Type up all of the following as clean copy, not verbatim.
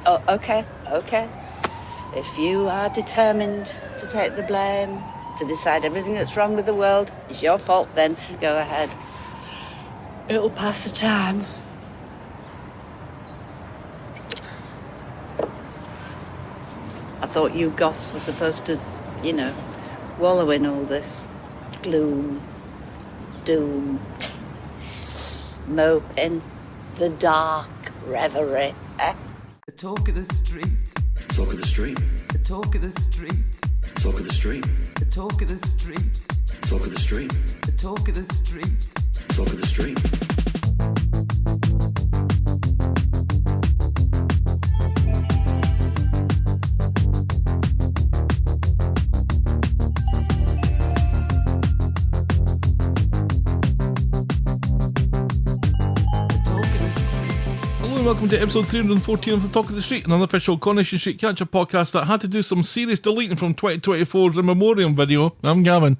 Okay. If you are determined to take the blame, to decide everything that's wrong with the world is your fault, then go ahead. It'll pass the time. I thought you goths were supposed to, wallow in all this gloom, doom, mope in the dark reverie. The talk of the street. Talk of the street. The talk of the street. Talk of the street. The talk of the street. Talk of the street. The talk of the street. Talk of the street. Welcome to episode 314 of The Talk of the Street, an unofficial Coronation Street catch-up podcast that had to do some serious deleting from 2024's In Memoriam video. I'm Gavin.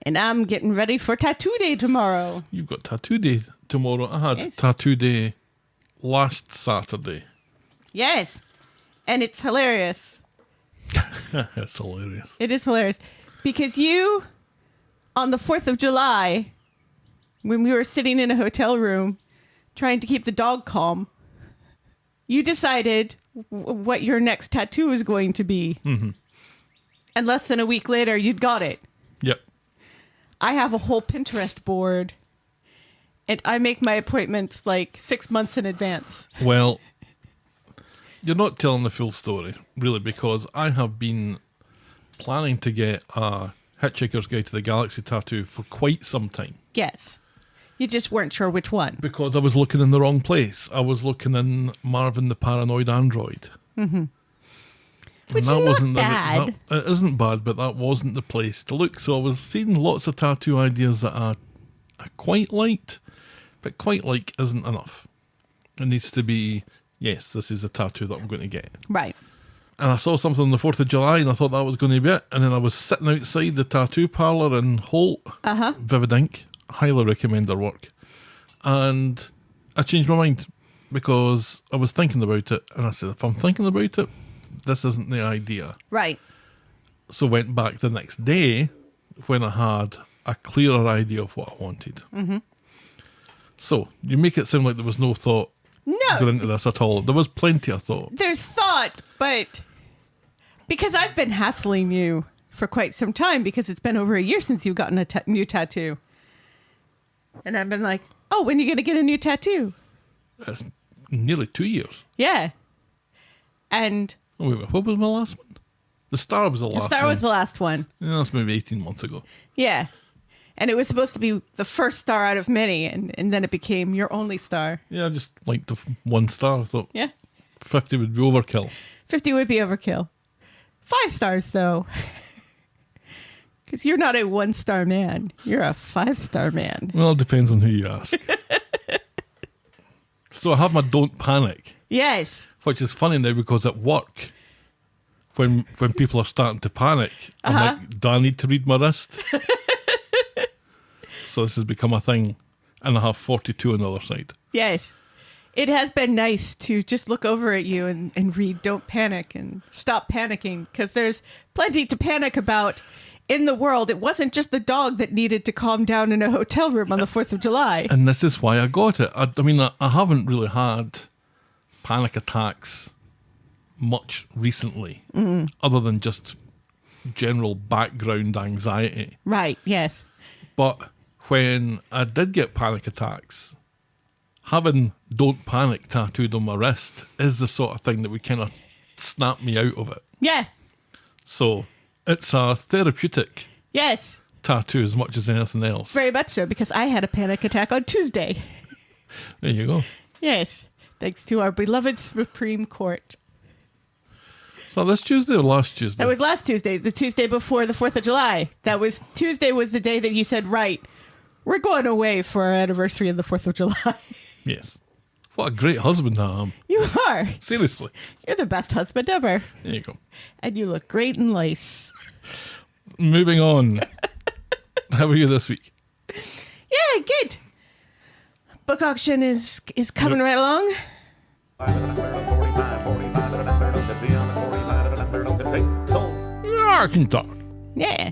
And I'm getting ready for Tattoo Day tomorrow. You've got Tattoo Day tomorrow. I had Tattoo Day last Saturday. Yes. And it's hilarious. It's hilarious. It is hilarious. Because you, on the 4th of July, when we were sitting in a hotel room, trying to keep the dog calm, you decided what your next tattoo was going to be. Mm-hmm. And less than a week later, you'd got it. Yep. I have a whole Pinterest board, and I make my appointments like 6 months in advance. Well, you're not telling the full story, really, because I have been planning to get a Hitchhiker's Guide to the Galaxy tattoo for quite some time. Yes. You just weren't sure which one. Because I was looking in the wrong place. I was looking in Marvin the Paranoid Android. Mm-hmm. Which is not bad. It isn't bad, but that wasn't the place to look. So I was seeing lots of tattoo ideas that I quite liked, but quite like isn't enough. It needs to be, yes, this is a tattoo that I'm going to get. Right. And I saw something on the 4th of July and I thought that was going to be it. And then I was sitting outside the tattoo parlour in Holt, Vivid Ink. Highly recommend their work. And I changed my mind because I was thinking about it and I said, if I'm thinking about it, this isn't the idea. Right. So went back the next day when I had a clearer idea of what I wanted. Mm-hmm. So you make it sound like there was no thought going into this at all. There was plenty of thought. There's thought, but because I've been hassling you for quite some time because it's been over a year since you've gotten a new tattoo. And I've been like, oh, when are you going to get a new tattoo? It's nearly 2 years. Yeah. And... Oh, wait, what was my last one? The Star was the last one. The Star was the last one. Yeah, that's maybe 18 months ago. Yeah. And it was supposed to be the first star out of many, and then it became your only star. Yeah, I just liked the one star. I thought 50 would be overkill. 50 would be overkill. 5 stars, though. Because you're not a 1-star man. You're a 5-star man. Well, it depends on who you ask. So I have my Don't Panic. Yes. Which is funny now because at work, when people are starting to panic, I'm like, do I need to read my wrist? So this has become a thing. And I have 42 on the other side. Yes. It has been nice to just look over at you and read Don't Panic and stop panicking. Because there's plenty to panic about in the world. It wasn't just the dog that needed to calm down in a hotel room on the 4th of July. And this is why I got it. I mean, I haven't really had panic attacks much recently, other than just general background anxiety. Right, yes. But when I did get panic attacks, having Don't Panic tattooed on my wrist is the sort of thing that would kind of snap me out of it. Yeah. So it's a therapeutic tattoo as much as anything else. Very much so, because I had a panic attack on Tuesday. There you go. Yes. Thanks to our beloved Supreme Court. So this Tuesday or last Tuesday? That was last Tuesday, the Tuesday before the 4th of July. Tuesday was the day that you said, right, we're going away for our anniversary of the 4th of July. Yes. What a great husband I am. You are. Seriously. You're the best husband ever. There you go. And you look great in lace. Moving on. How are you this week? Yeah, good. Book auction is coming right along. I can talk. Yeah.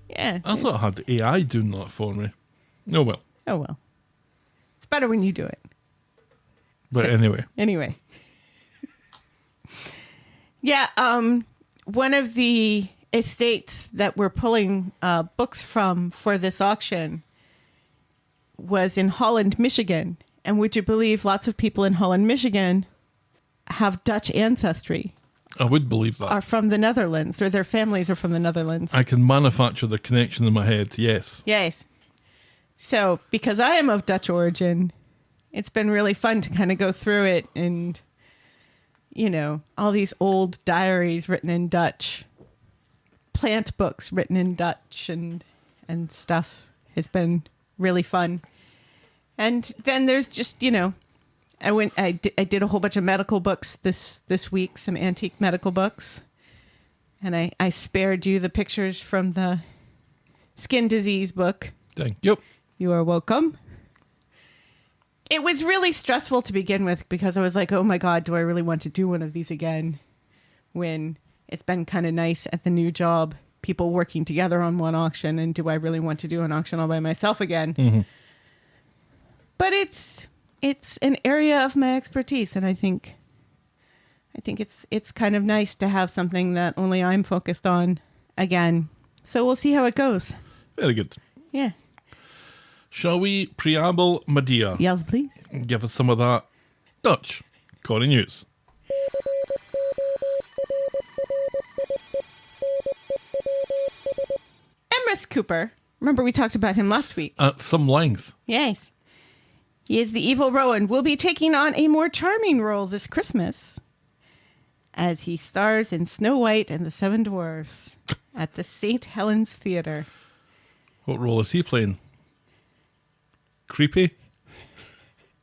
Yeah. I thought I had the AI doing that for me. Oh, well. Oh, well. It's better when you do it. But anyway. Anyway. Yeah, one of the estates that we're pulling books from for this auction was in Holland, Michigan. And would you believe lots of people in Holland, Michigan have Dutch ancestry, I would believe that. are from the Netherlands, or their families are from the Netherlands. I can manufacture the connection in my head, yes. Yes. So, because I am of Dutch origin, it's been really fun to kind of go through it and, you know, all these old diaries written in Dutch, plant books written in Dutch and stuff. It's been really fun. And then there's just, you know, I did a whole bunch of medical books this week, some antique medical books. And I spared you the pictures from the skin disease book. Thank you. You are welcome. It was really stressful to begin with because I was like, oh my God, do I really want to do one of these again? When it's been kind of nice at the new job, people working together on one auction, and do I really want to do an auction all by myself again? Mm-hmm. But it's an area of my expertise, and I think it's kind of nice to have something that only I'm focused on again. So we'll see how it goes. Very good. Yeah. Shall we preamble, my dear? Yes, please. Give us some of that Dutch Corrie news. Emrys Cooper. Remember we talked about him last week. At some length. Yes. He is the evil Rowan. Will be taking on a more charming role this Christmas as he stars in Snow White and the Seven Dwarfs at the St. Helens Theatre. What role is he playing? Creepy?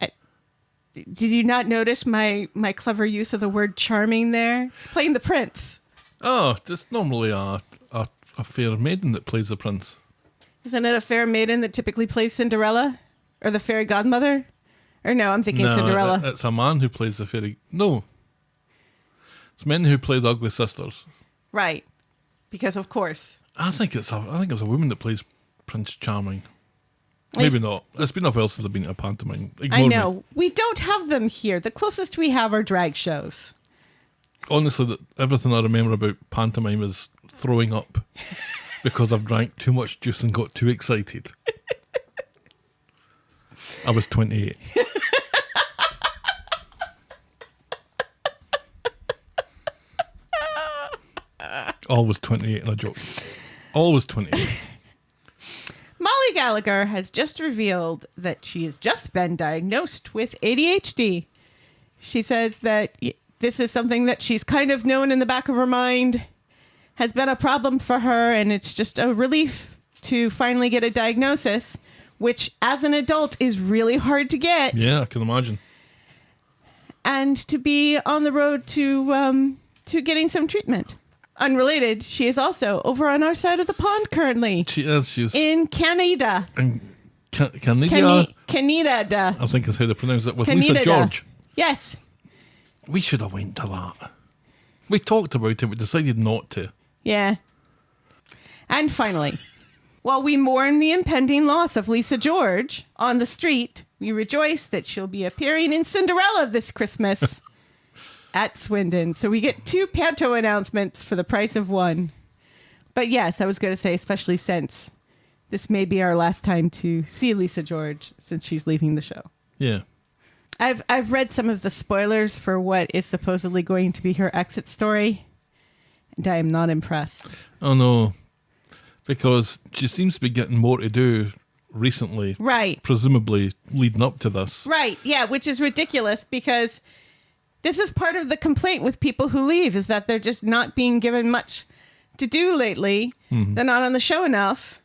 Did you not notice my clever use of the word charming there? He's playing the prince. Oh, it's normally a fair maiden that plays the prince. Isn't it a fair maiden that typically plays Cinderella? Or the fairy godmother? Or no, I'm thinking Cinderella. It's a man who plays the fairy... No. It's men who play the ugly sisters. Right. Because of course. I think it's a woman that plays Prince Charming. Maybe not. It's been a while since I've been to a pantomime. Ignore I know. me. We don't have them here. The closest we have are drag shows. Honestly, everything I remember about pantomime is throwing up because I've drank too much juice and got too excited. I was 28. Always 28 in a joke. Always 28. Molly Gallagher has just revealed that she has just been diagnosed with ADHD. She says that this is something that she's kind of known in the back of her mind has been a problem for her, and it's just a relief to finally get a diagnosis, which as an adult is really hard to get. Yeah, I can imagine. And to be on the road to getting some treatment. Unrelated, she is also over on our side of the pond currently. She is. She's in Canada. in Canada. Canada. I think is how they pronounce it, with Canada. Lisa George. Yes. We should have went to that. We talked about it, but decided not to. Yeah. And finally, while we mourn the impending loss of Lisa George on the street, we rejoice that she'll be appearing in Cinderella this Christmas at Swindon. So we get 2 panto announcements for the price of 1. But yes, I was going to say, especially since this may be our last time to see Lisa George since she's leaving the show. Yeah. I've read some of the spoilers for what is supposedly going to be her exit story, and I am not impressed. Oh no. Because she seems to be getting more to do recently. Right. Presumably leading up to this. Right, yeah, which is ridiculous because this is part of the complaint with people who leave is that they're just not being given much to do lately. Mm-hmm. They're not on the show enough.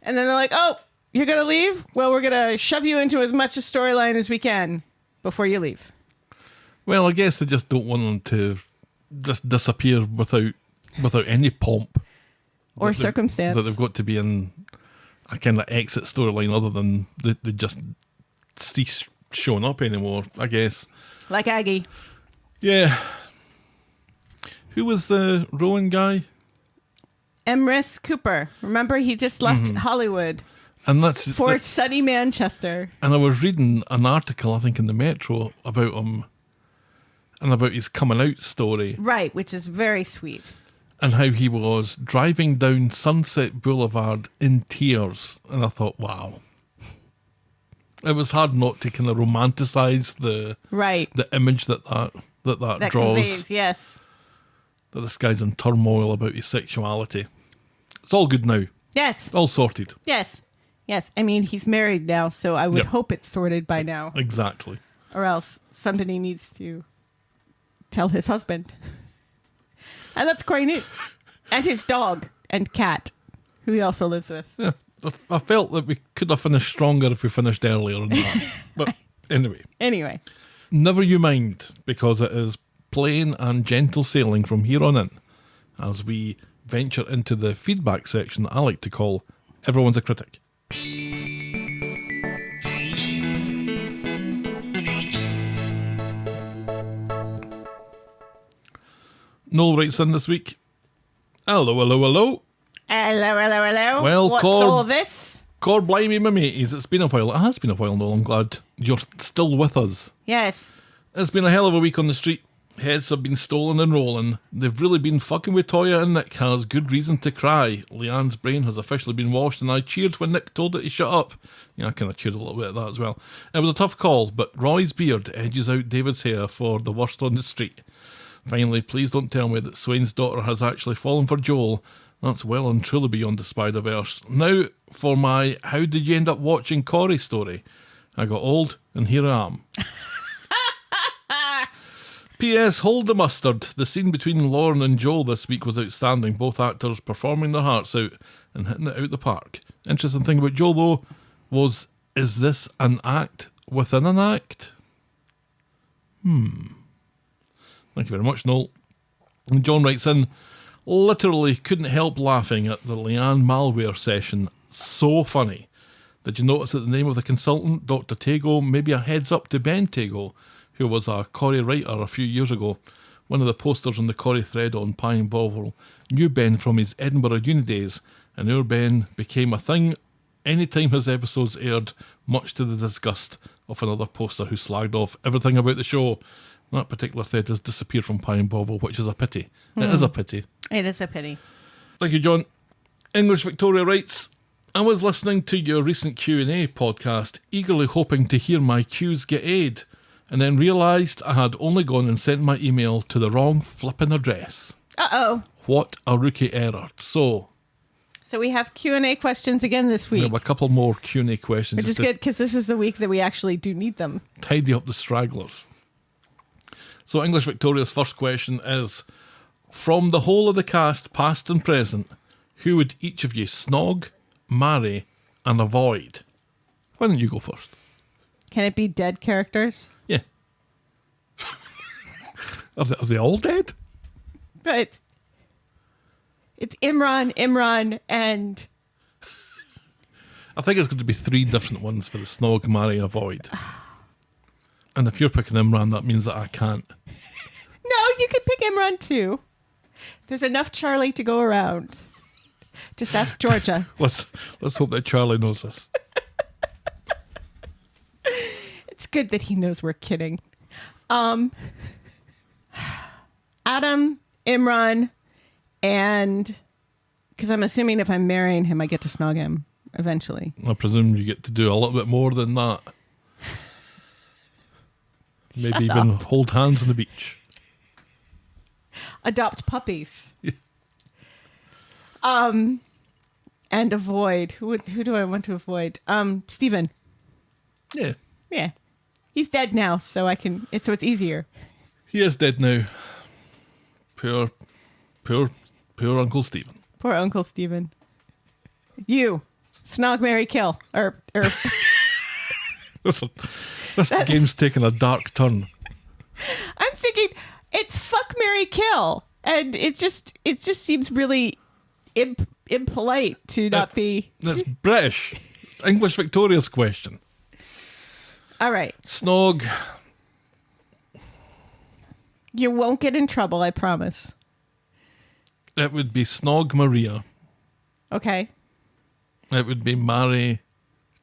And then they're like, oh, you're going to leave? Well, we're going to shove you into as much a storyline as we can before you leave. Well, I guess they just don't want them to just disappear without any pomp. Or circumstance. That they've got to be in a kind of exit storyline other than they just cease showing up anymore, I guess. Like Aggie. Yeah. Who was the Rowan guy? Emrys Cooper. Remember, he just left Hollywood And that's for sunny Manchester. And I was reading an article, I think, in the Metro about him and about his coming out story. Right, which is very sweet. And how he was driving down Sunset Boulevard in tears. And I thought, wow. It was hard not to kind of romanticize the image that draws. Conveys, yes. That this guy's in turmoil about his sexuality. It's all good now. Yes. All sorted. Yes. Yes. I mean, he's married now, so I would hope it's sorted by now. Exactly. Or else somebody needs to tell his husband. And that's Corrie News. And his dog and cat, who he also lives with. Yeah. I felt that we could have finished stronger if we finished earlier than that. But anyway. Never you mind, because it is plain and gentle sailing from here on in as we venture into the feedback section that I like to call Everyone's a Critic. Noel writes in this week. Hello. Hello. Well, what's all this? Cor blimey my mateys, it's been a while. It has been a while, Noel. I'm glad you're still with us. Yes. It's been a hell of a week on the street. Heads have been stolen and rolling. They've really been fucking with Toyah, and Nick has good reason to cry. Leanne's brain has officially been washed, and I cheered when Nick told it to shut up. Yeah, I kind of cheered a little bit at that as well. It was a tough call, but Roy's beard edges out David's hair for the worst on the street. Finally, please don't tell me that Swain's daughter has actually fallen for Joel. That's well and truly beyond the Spider-Verse. Now, for my how did you end up watching Corrie story? I got old, and here I am. P.S. Hold the mustard. The scene between Lauren and Joel this week was outstanding. Both actors performing their hearts out and hitting it out the park. Interesting thing about Joel, though, was, is this an act within an act? Thank you very much, Noel. And John writes in, literally couldn't help laughing at the Leanne malware session. So funny. Did you notice that the name of the consultant, Dr. Tago, maybe a heads up to Ben Tago, who was a Corrie writer a few years ago? One of the posters on the Corrie thread on Pie and Bovril knew Ben from his Edinburgh uni days, and our Ben became a thing anytime his episodes aired, much to the disgust of another poster who slagged off everything about the show. That particular thread has disappeared from Pie and Bovril, which is a pity. It is a pity. It is a pity. Thank you, John. English Victoria writes, I was listening to your recent Q&A podcast, eagerly hoping to hear my Q's get aid, and then realised I had only gone and sent my email to the wrong flipping address. Uh-oh. What a rookie error. So we have Q&A questions again this week. we have a couple more Q&A questions. Which is good, because this is the week that we actually do need them. Tidy up the stragglers. So English Victoria's first question is, from the whole of the cast, past and present, who would each of you snog, marry, and avoid? Why don't you go first? Can it be dead characters? Yeah. Are they all dead? But it's Imran, and... I think it's going to be 3 different ones for the snog, marry, avoid. And if you're picking Imran, that means that I can't. No, you can pick Imran too. There's enough Charlie to go around. Just ask Georgia. Let's hope that Charlie knows this. It's good that he knows we're kidding. Adam, Imran, and because I'm assuming if I'm marrying him, I get to snog him eventually. I presume you get to do a little bit more than that. Maybe even hold hands on the beach. Adopt puppies. And avoid. Who do I want to avoid? Stephen. Yeah. Yeah. He's dead now, so it's easier. He is dead now. Poor Uncle Stephen. Poor Uncle Stephen. You. Snog, marry, kill. Or This game's taking a dark turn. I'm thinking it's fuck, marry, kill, and it just seems really impolite to not be. That's British. English Victoria's question. All right. Snog. You won't get in trouble, I promise. It would be Snog Maria. Okay. It would be marry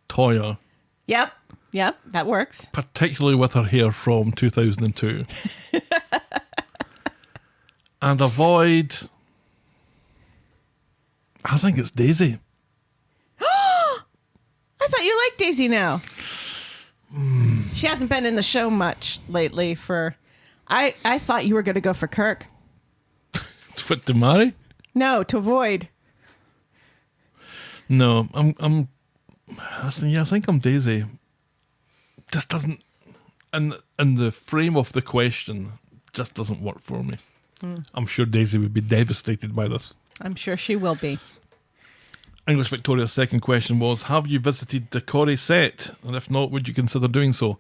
Toyah, Yep. That works. particularly with her hair from 2002. And avoid... I think it's Daisy. I thought you liked Daisy now. She hasn't been in the show much lately for... I thought you were going to go for Kirk. Fit to marry? No, to avoid. No, I think I'm Daisy. Just doesn't... And the frame of the question just doesn't work for me. I'm sure Daisy would be devastated by this. I'm sure she will be. English Victoria's second question was, have you visited the Corrie set? And if not, would you consider doing so?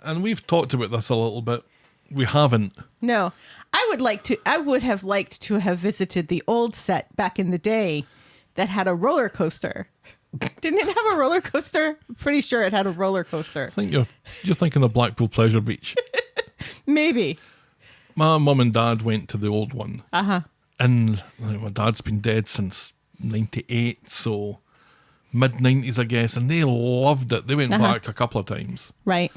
And we've talked about this a little bit. We haven't. No, I would have liked to have visited the old set back in the day that had a roller coaster. Didn't it have a roller coaster? I'm pretty sure it had a roller coaster. I think you're thinking of Blackpool Pleasure Beach. Maybe. My mum and dad went to the old one. Uh-huh. And my dad's been dead since 98, so mid-90s, I guess, and they loved it. They went back a couple of times. Right.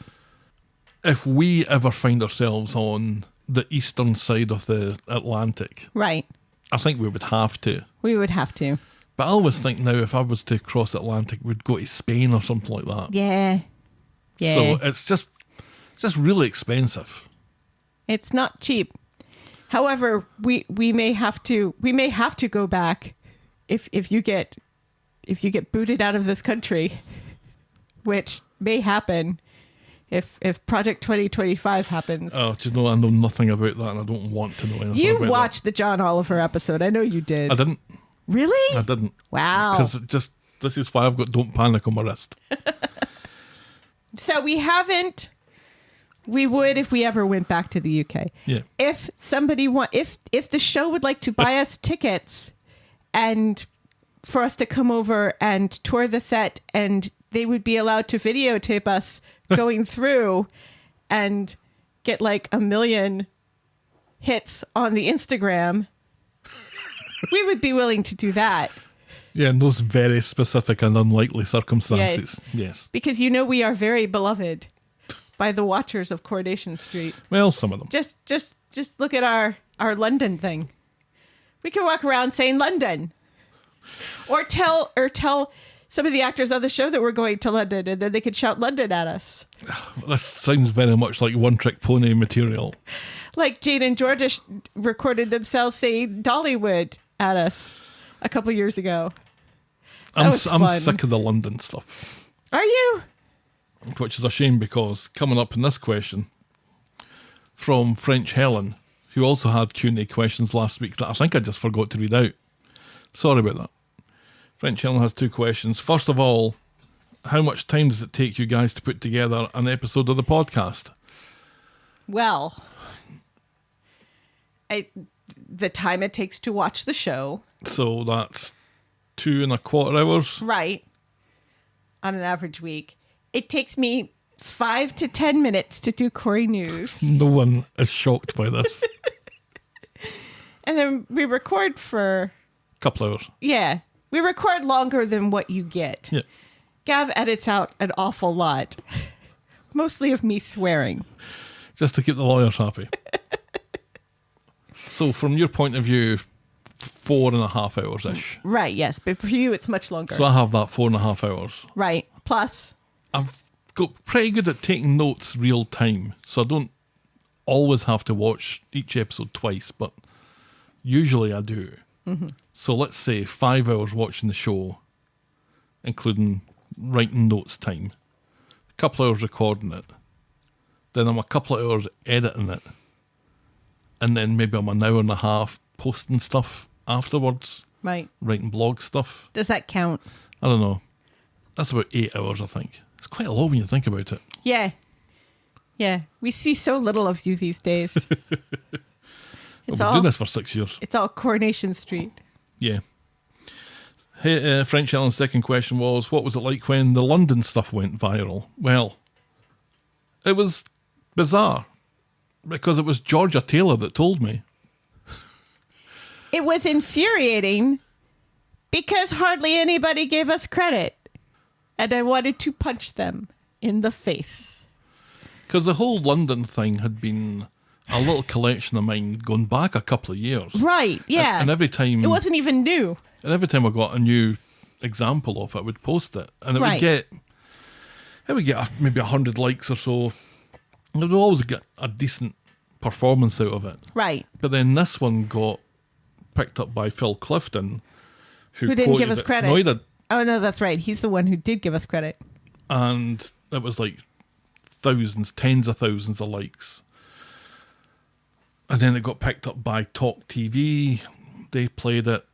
If we ever find ourselves on the eastern side of the Atlantic, Right. I think we would have to. We would have to. But I always think now, if I was to cross the Atlantic, we'd go to Spain or something like that. Yeah. Yeah. So it's just really expensive. It's not cheap. However, we may have to go back if you get booted out of this country, which may happen if Project 2025 happens. Oh, do you know, I know nothing about that, and I don't want to know anything You about watched the John Oliver episode. I know you did. that. I didn't. Really? I didn't. Wow. Because this is why I've got Don't Panic on my wrist. So we haven't. We would if we ever went back to the UK. Yeah. If somebody if the show would like to buy us tickets and for us to come over and tour the set, and they would be allowed to videotape us going through and get like 1 million hits on the Instagram, we would be willing to do that. Yeah, in those very specific and unlikely circumstances. Yes. Because we are very beloved by the watchers of Coronation Street. Well, some of them. Just look at our London thing. We can walk around saying London. Or tell some of the actors on the show that we're going to London, and then they could shout London at us. This sounds very much like One Trick Pony material. Like Jane and Georgia recorded themselves saying Dollywood at us a couple years ago. I'm fun. sick of the London stuff. Are you? Which is a shame, because coming up in this question from French Helen, who also had Q&A questions last week that I think I just forgot to read out. Sorry about that. French Helen has 2 questions. First of all, how much time does it take you guys to put together an episode of the podcast? Well, the time it takes to watch the show. So that's 2.25 hours. Right. On an average week. It takes me 5 to 10 minutes to do Corrie News. No one is shocked by this. And then we record for... Couple hours. Yeah. We record longer than what you get. Yeah. Gav edits out an awful lot. Mostly of me swearing. Just to keep the lawyers happy. So from your point of view, 4.5 hours-ish. Right, yes. But for you, it's much longer. So I have that 4.5 hours. Right. Plus... I've got pretty good at taking notes real time, so I don't always have to watch each episode twice, but usually I do. Mm-hmm. So let's say 5 hours watching the show, including writing notes time, a couple hours recording it, then I'm a couple of hours editing it, and then maybe I'm an hour and a half posting stuff afterwards, Right. writing blog stuff. Does that count? I don't know. That's about 8 hours, I think. It's quite a lot when you think about it. Yeah. Yeah. We see so little of you these days. We've been doing this for 6 years. It's all Coronation Street. Yeah. Hey, French Ellen's second question was, what was it like when the London stuff went viral? Well, it was bizarre, because it was Georgia Taylor that told me. It was infuriating Because hardly anybody gave us credit. And I wanted to punch them in the face. Because the whole London thing had been a little collection of mine going back a couple of years. Right, yeah. And every time... It wasn't even new. And every time I got a new example of it, I would post it. And it Right. would get... It would get maybe 100 likes or so. And it would always get a decent performance out of it. Right. But then this one got picked up by Phil Clifton, Who didn't give quoted us it. credit. No, he did. Oh, no, that's right. He's the one who did give us credit. And it was like thousands, tens of thousands of likes. And then it got picked up by Talk TV. They played it.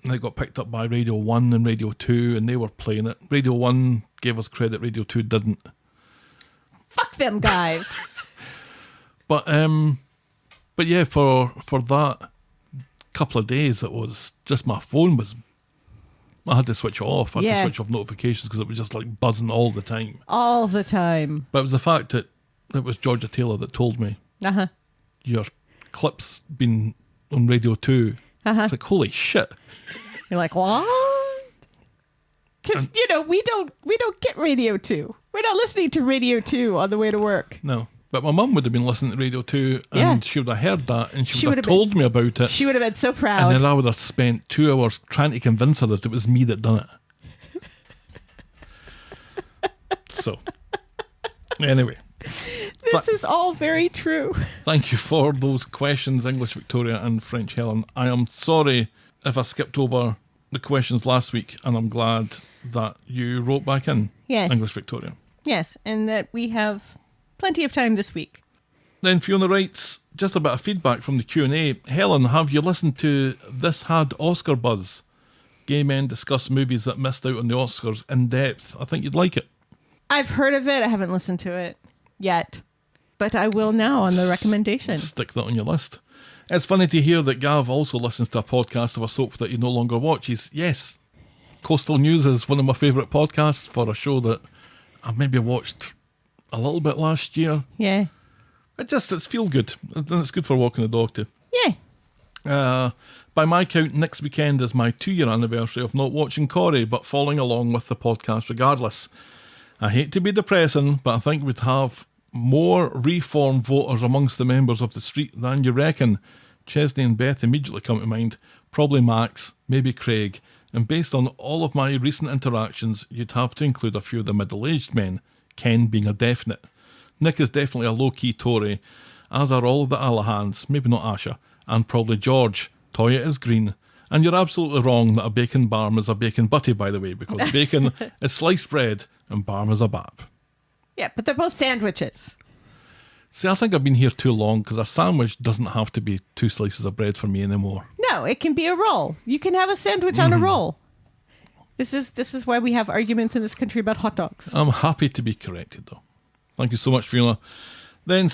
And it got picked up by Radio 1 and Radio 2, and they were playing it. Radio 1 gave us credit, Radio 2 didn't. Fuck them guys. But yeah, for that couple of days, it was just my phone was... I had to switch it off. I had to switch off notifications because it was just like buzzing all the time. All the time. But it was the fact that it was Georgia Taylor that told me, Uh-huh. your clip's been on Radio 2. Uh-huh. It's like, holy shit. You're like, what? Because, we don't get Radio 2. We're not listening to Radio 2 on the way to work. No. But my mum would have been listening to Radio 2 and Yeah. she would have heard that and she She would have told me about it. She would have been so And proud. then I would have spent 2 hours trying to convince her that it was me that done it. So, anyway. This is all very true. Thank you for those questions, English Victoria and French Helen. I am sorry if I skipped over the questions last week, and I'm glad that you wrote back in, Yes. English Victoria. Yes, and that we have plenty of time this week. Then Fiona writes, just a bit of feedback from the Q&A. Helen, have you listened to This Had Oscar Buzz? Gay men discuss movies that missed out on the Oscars in depth. I think you'd like it. I've heard of it. I haven't listened to it yet. But I will now on the recommendation. Stick that on your list. It's funny to hear that Gav also listens to a podcast of a soap that he no longer watches. Yes, Coastal News is one of my favourite podcasts for a show that I maybe watched a little bit last year. Yeah. It's feel good. And it's good for walking the dog too. Yeah. By my count, next weekend is my 2-year anniversary of not watching Corrie, but following along with the podcast regardless. I hate to be depressing, but I think we'd have more reform voters amongst the members of the street than you reckon. Chesney and Beth immediately come to mind. Probably Max, maybe Craig. And based on all of my recent interactions, you'd have to include a few of the middle-aged men, Ken being a definite. Nick is definitely a low-key Tory, as are all of the Alahans, maybe not Asha, and probably George. Toyah is green. And you're absolutely wrong that a bacon barm is a bacon butty, by the way, because bacon is sliced bread and barm is a bap. Yeah, but they're both sandwiches. See, I think I've been here too long because a sandwich doesn't have to be 2 slices of bread for me anymore. No, it can be a roll. You can have a sandwich on a roll. This is why we have arguments in this country about hot dogs. I'm happy to be corrected, though. Thank you so much, Fiona. Then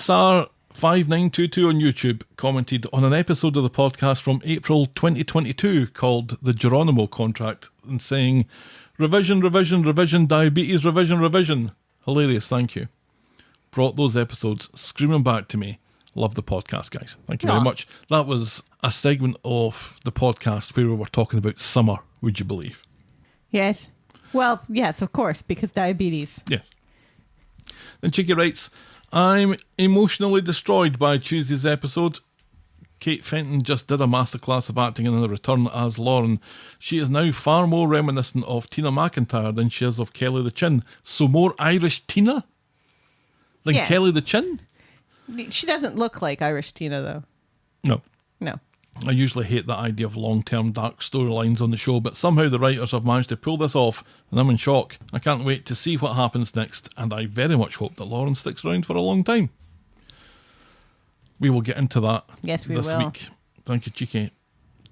Sar5922 on YouTube commented on an episode of the podcast from April 2022 called The Geronimo Contract and saying, revision, revision, revision, diabetes, revision, revision. Hilarious, thank you. Brought those episodes screaming back to me. Love the podcast, guys. Thank you very much. That was a segment of the podcast where we were talking about summer, would you believe? Yes. Well, yes, of course, because diabetes. Yeah. Then Cheeky writes, I'm emotionally destroyed by Tuesday's episode. Kate Fenton just did a masterclass of acting in The Return as Lauren. She is now far more reminiscent of Tina McIntyre than she is of Kelly the Chin. So more Irish Tina than Yeah. Kelly the Chin? She doesn't look like Irish Tina, though. No. No. I usually hate the idea of long-term dark storylines on the show, but somehow the writers have managed to pull this off, and I'm in shock. I can't wait to see what happens next, and I very much hope that Lauren sticks around for a long time. We will get into that Yes, we this will. week. Thank you, Cheeky.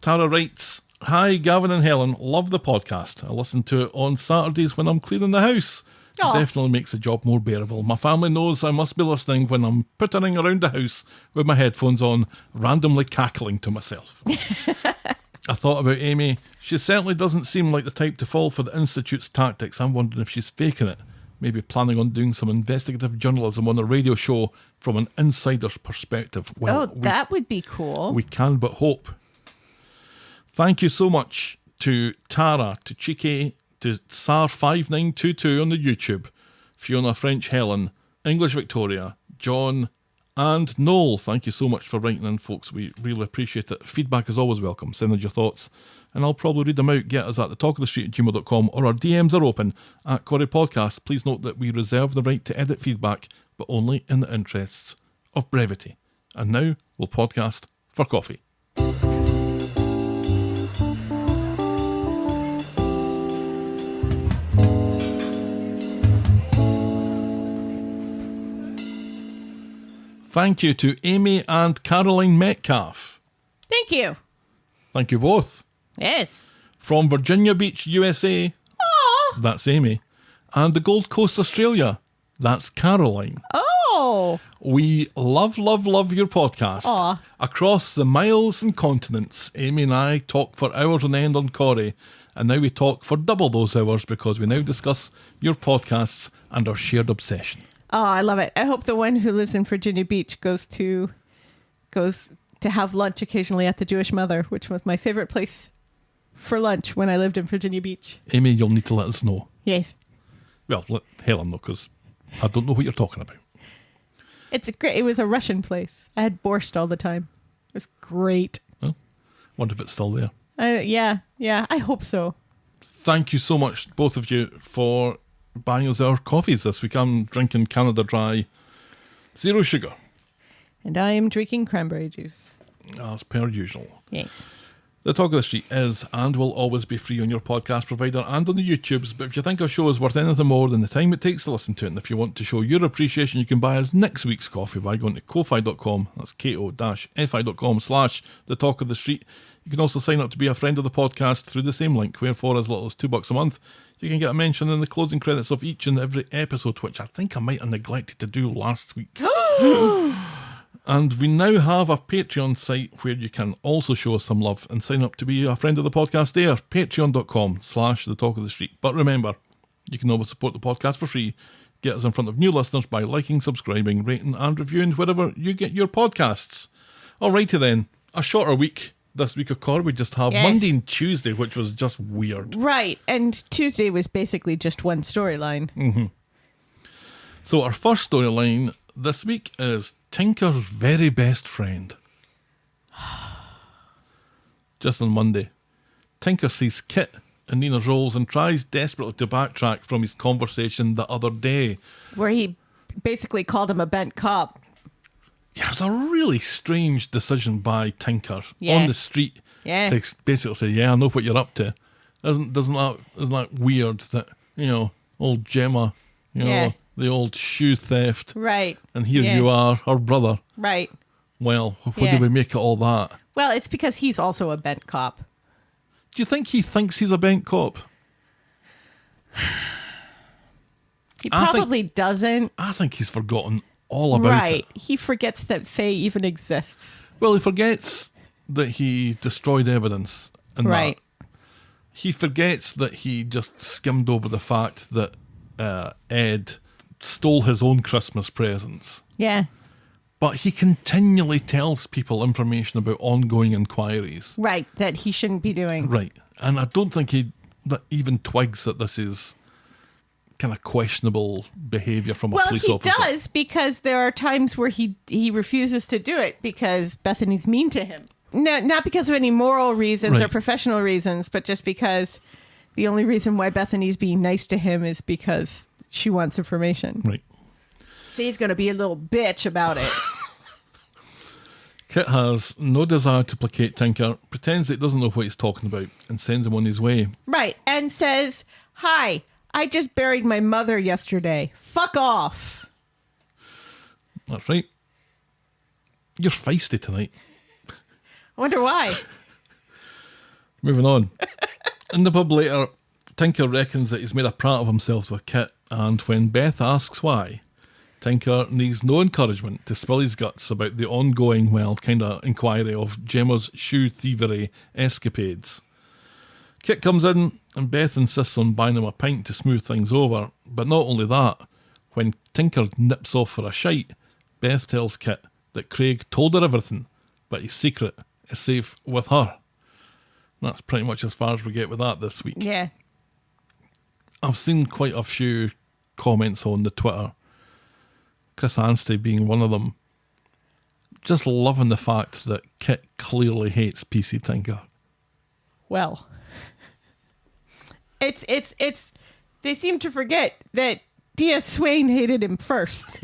Tara writes, hi, Gavin and Helen. Love the podcast. I listen to it on Saturdays when I'm cleaning the house. Aw. Definitely makes the job more bearable. My family knows I must be listening when I'm puttering around the house with my headphones on, randomly cackling to myself. I thought about Amy. She certainly doesn't seem like the type to fall for the Institute's tactics. I'm wondering if she's faking it. Maybe planning on doing some investigative journalism on a radio show from an insider's perspective. Well, that would be cool. we can but hope. Thank you so much to Tara, to Cheeky, to Sar5922 on the YouTube, Fiona French Helen, English Victoria, John, and Noel. Thank you so much for writing in, folks. We really appreciate it. Feedback is always welcome. Send us your thoughts, and I'll probably read them out. Get us at thetalkofthestreet@gmail.com, or our DMs are open at Corrie Podcast. Please note that we reserve the right to edit feedback, but only in the interests of brevity. And now we'll podcast for coffee. Thank you to Amy and Caroline Metcalf. Thank you. Thank you both. Yes. From Virginia Beach, USA, Oh. that's Amy. And the Gold Coast, Australia, that's Caroline. Oh. We love your podcast. Aw. Across the miles and continents, Amy and I talk for hours on end on Corrie, and now we talk for double those hours because we now discuss your podcasts and our shared obsession. Oh, I love it. I hope the one who lives in Virginia Beach goes to have lunch occasionally at the Jewish Mother, which was my favorite place for lunch when I lived in Virginia Beach. Amy, you'll need to let us know. Yes. Well, let Helen know, because I don't know what you're talking about. It was a Russian place. I had borscht all the time. It was great. Well, wonder if it's still there. Yeah, I hope so. Thank you so much, both of you, for buying us our coffees this week. I'm drinking Canada Dry, 0 sugar, And I am drinking cranberry juice. as per usual. Yes. The Talk of the Street is and will always be free on your podcast provider and on the YouTubes, but if you think our show is worth anything more than the time it takes to listen to it, and if you want to show your appreciation, you can buy us next week's coffee by going to ko-fi.com, that's ko-fi.com/The Talk of the Street. You can also sign up to be a friend of the podcast through the same link, where for as little as $2 a month, you can get a mention in the closing credits of each and every episode, which I think I might have neglected to do last week. And we now have a Patreon site where you can also show us some love and sign up to be a friend of the podcast there, patreon.com/The Talk of the Street. But remember, you can always support the podcast for free. Get us in front of new listeners by liking, subscribing, rating and reviewing wherever you get your podcasts. Alrighty then, a shorter week this week of Corrie. We just have Yes. Monday and Tuesday, which was just weird. Right. And Tuesday was basically just one storyline. So our first storyline this week is Tinker's very best friend. Just on Monday, Tinker sees Kit in Nina's roles and tries desperately to backtrack from his conversation the other day. Where he basically called him a bent cop. Yeah, it was a really strange decision by Tinker Yeah. on the street Yeah. to basically say, "Yeah, I know what you're up to." Isn't that weird that, old Gemma, Yeah. the old shoe theft, Right. and here Yeah. you are, her brother. Right. Well, what Yeah. do we make of all that? Well, it's because he's also a bent cop. Do you think he thinks he's a bent cop? He I think- probably doesn't. I think he's forgotten all about Right. it. He forgets that Faye even exists. Well, he forgets that he destroyed evidence and Right. that. He forgets that he just skimmed over the fact that Ed stole his own Christmas presents. Yeah. But he continually tells people information about ongoing inquiries. Right. That he shouldn't be doing. Right. And I don't think he that even twigs that this is kind of questionable behaviour from a Well, police he officer. does, because there are times where he refuses to do it because Bethany's mean to him. No, not because of any moral reasons or Right. professional reasons, but just because the only reason why Bethany's being nice to him is because she wants information. Right. So he's going to be a little bitch about it. Kit has no desire to placate Tinker, pretends that he doesn't know what he's talking about, and sends him on his way. Right. And says, "Hi, I just buried my mother yesterday. Fuck off." That's right. You're feisty tonight. I wonder why. Moving on. In the pub later, Tinker reckons that he's made a prat of himself with Kit, and when Beth asks why, Tinker needs no encouragement to spill his guts about the ongoing, inquiry of Gemma's shoe thievery escapades. Kit comes in, and Beth insists on buying him a pint to smooth things over, but not only that, when Tinker nips off for a shite, Beth tells Kit that Craig told her everything, but his secret is safe with her. That's pretty much as far as we get with that this week. Yeah. I've seen quite a few comments on the Twitter, Chris Anstey being one of them, just loving the fact that Kit clearly hates PC Tinker. Well, it's they seem to forget that Dia Swain hated him first.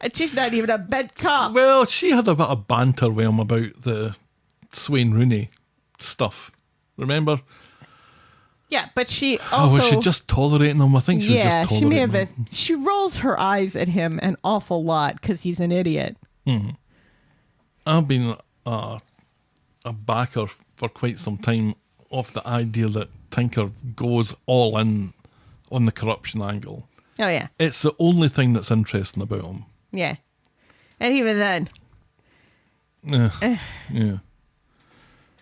And she's not even a bad cop. Well, she had a bit of banter with him about the Swain Rooney stuff. Remember? Yeah, but she also... was she just tolerating him? I think she was just tolerating she may have him. she rolls her eyes at him an awful lot because he's an idiot. I've been a backer for quite some time of the idea that Tinker goes all in on the corruption angle. Oh, yeah. It's the only thing that's interesting about him. Yeah. And even then... Yeah.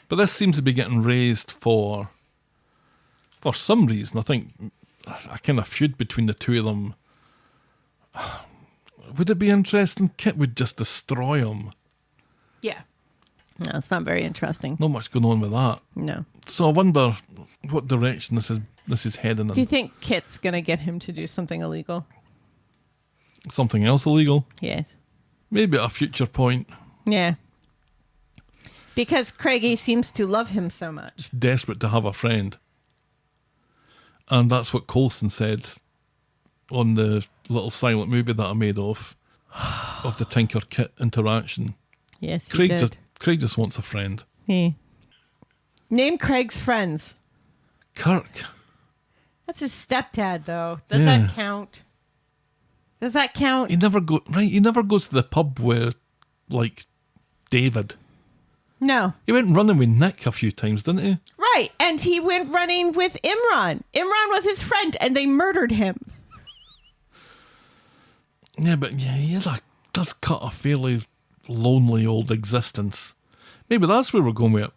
But this seems to be getting raised for some reason. I think a kind of feud between the two of them. Would it be interesting? Kit would just destroy him. Yeah. No, it's not very interesting. Not much going on with that. No. So I wonder what direction this is heading in. Do you think Kit's going to get him to do something illegal? Something else illegal? Yes. Maybe at a future point. Yeah. Because Craigie seems to love him so much. Just desperate to have a friend. And that's what Coulson said on the little silent movie that I made of the Tinker Kit interaction. Yes, he did. Craig just wants a friend. Yeah. Name Craig's friends. Kirk. That's his stepdad, though. Does Yeah. that count? Does that count? He never goes to the pub with, like, David. No. He went running with Nick a few times, didn't he? Right. And he went running with Imran. Imran was his friend, and they murdered him. Yeah, but yeah, he does cut a fairly lonely old existence. Maybe that's where we're going with it.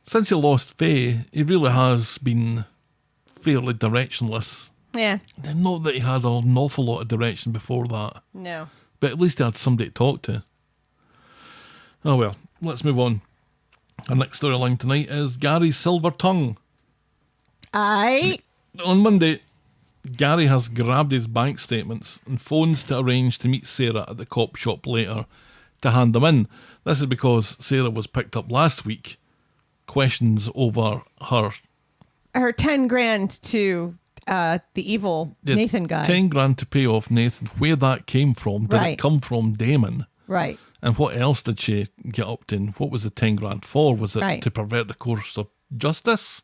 Since he lost Faye, he really has been fairly directionless. Yeah. Not that he had an awful lot of direction before that, No. but at least he had somebody to talk to. Oh well, let's move on. Our next storyline tonight is Gary's silver tongue. On Monday, Gary has grabbed his bank statements and phones to arrange to meet Sarah at the cop shop later to hand them in. This is because Sarah was picked up last week. Questions over her 10 grand to the evil Nathan guy. 10 grand to pay off Nathan. Where that came from? Did Right. it come from Damon? Right. And what else did she get up to? And what was the 10 grand for? Was it Right. to pervert the course of justice?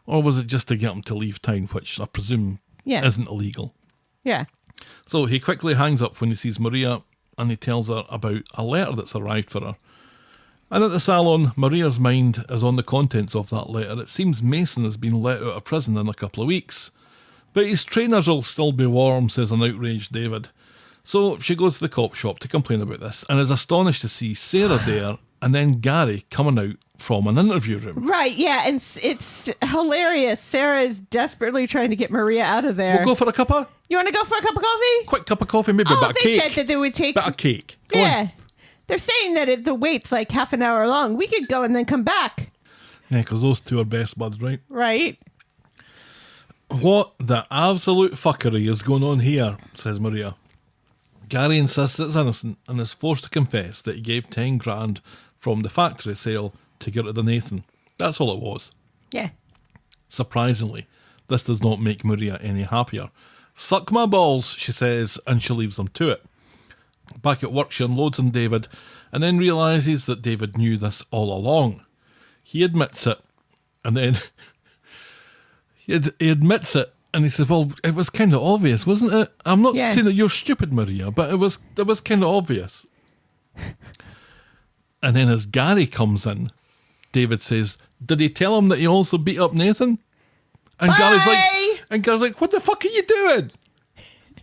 Or was it just to get him to leave town, which I presume isn't illegal? Yeah. So he quickly hangs up when he sees Maria and he tells her about a letter that's arrived for her. And at the salon, Maria's mind is on the contents of that letter. It seems Mason has been let out of prison in a couple of weeks. But his trainers will still be warm, says an outraged David. So she goes to the cop shop to complain about this and is astonished to see Sarah there and then Gary coming out from an interview room. Right, yeah, and it's hilarious. Sarah is desperately trying to get Maria out of there. We'll go for a cuppa? You want to go for a cup of coffee? Quick cup of coffee, maybe a bit of they cake. said that they would take... Bit of cake. Go yeah. on. They're saying that the wait's like half an hour long. We could go and then come back. Yeah, because those two are best buds, right? Right. What the absolute fuckery is going on here, says Maria. Gary insists it's innocent and is forced to confess that he gave 10 grand from the factory sale to get rid of Nathan. That's all it was. Yeah. Surprisingly, this does not make Maria any happier. Suck my balls, she says, and she leaves them to it. Back at work, she unloads on David and then realises that David knew this all along. He admits it, and then he admits it, and he says, well, it was kind of obvious, wasn't it? I'm not saying that you're stupid, Maria, but it was kind of obvious. And then as Gary comes in, David says, did he tell him that he also beat up Nathan? And Gary's like, what the fuck are you doing?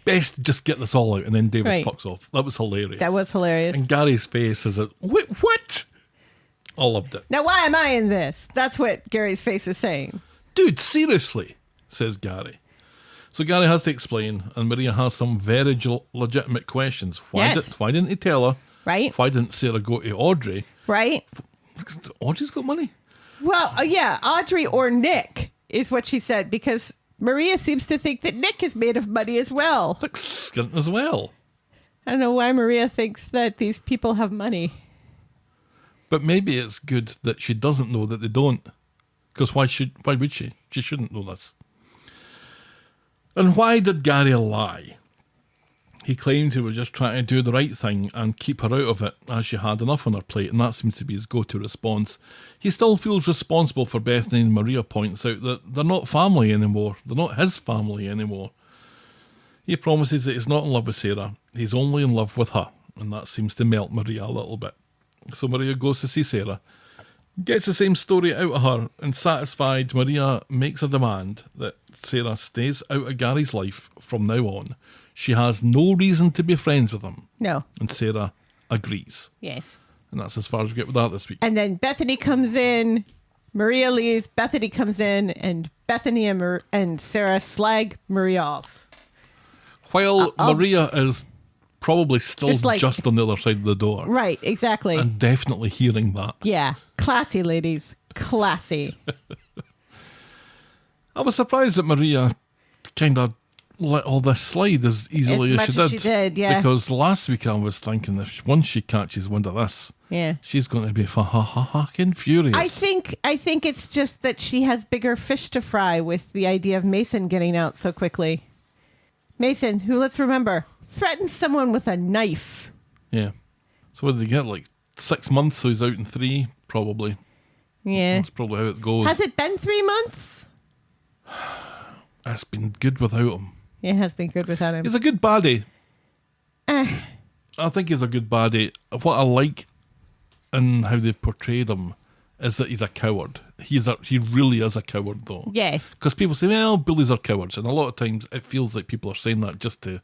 Best to just get this all out, and then David fucks off. That was hilarious. That was hilarious. And Gary's face is what? I loved it. Now, why am I in this? That's what Gary's face is saying. Dude, seriously, says Gary. So Gary has to explain, and Maria has some very legitimate questions. Why didn't he tell her? Right. Why didn't Sarah go to Audrey? Right. Audrey's got money. Well, yeah, Audrey or Nick is what she said, because Maria seems to think that Nick is made of money as well. Looks skint as well. I don't know why Maria thinks that these people have money. But maybe it's good that she doesn't know that they don't. Because why would she? She shouldn't know this. And why did Gary lie? He claimed he was just trying to do the right thing and keep her out of it, as she had enough on her plate, and that seems to be his go-to response. He still feels responsible for Bethany, and Maria points out that they're not family anymore. They're not his family anymore. He promises that he's not in love with Sarah. He's only in love with her, and that seems to melt Maria a little bit. So Maria goes to see Sarah, gets the same story out of her, and satisfied, Maria makes a demand that Sarah stays out of Gary's life from now on. She has no reason to be friends with him. No. And Sarah agrees. Yes. And that's as far as we get with that this week. And then Bethany comes in, Maria leaves, Bethany comes in, and Bethany and Sarah slag Maria off. While Maria is probably still just on the other side of the door. Right, exactly. And definitely hearing that. Yeah. Classy, ladies. Classy. I was surprised that Maria kind of let all this slide as easily As much as she did, yeah. Because last week I was thinking if once she catches wind of this, Yeah. she's going to be fucking furious. I think it's just that she has bigger fish to fry with the idea of Mason getting out so quickly. Mason, who, let's remember, threatened someone with a knife. Yeah. So what did they get? Like 6 months, so he's out in 3, probably. Yeah. That's probably how it goes. Has it been 3 months? It's been good without him. It has been good without him. He's a good baddie. I think he's a good baddie. What I like in how they've portrayed him is that he's a coward. He really is a coward, though. Yeah. Because people say, well, bullies are cowards. And a lot of times it feels like people are saying that just to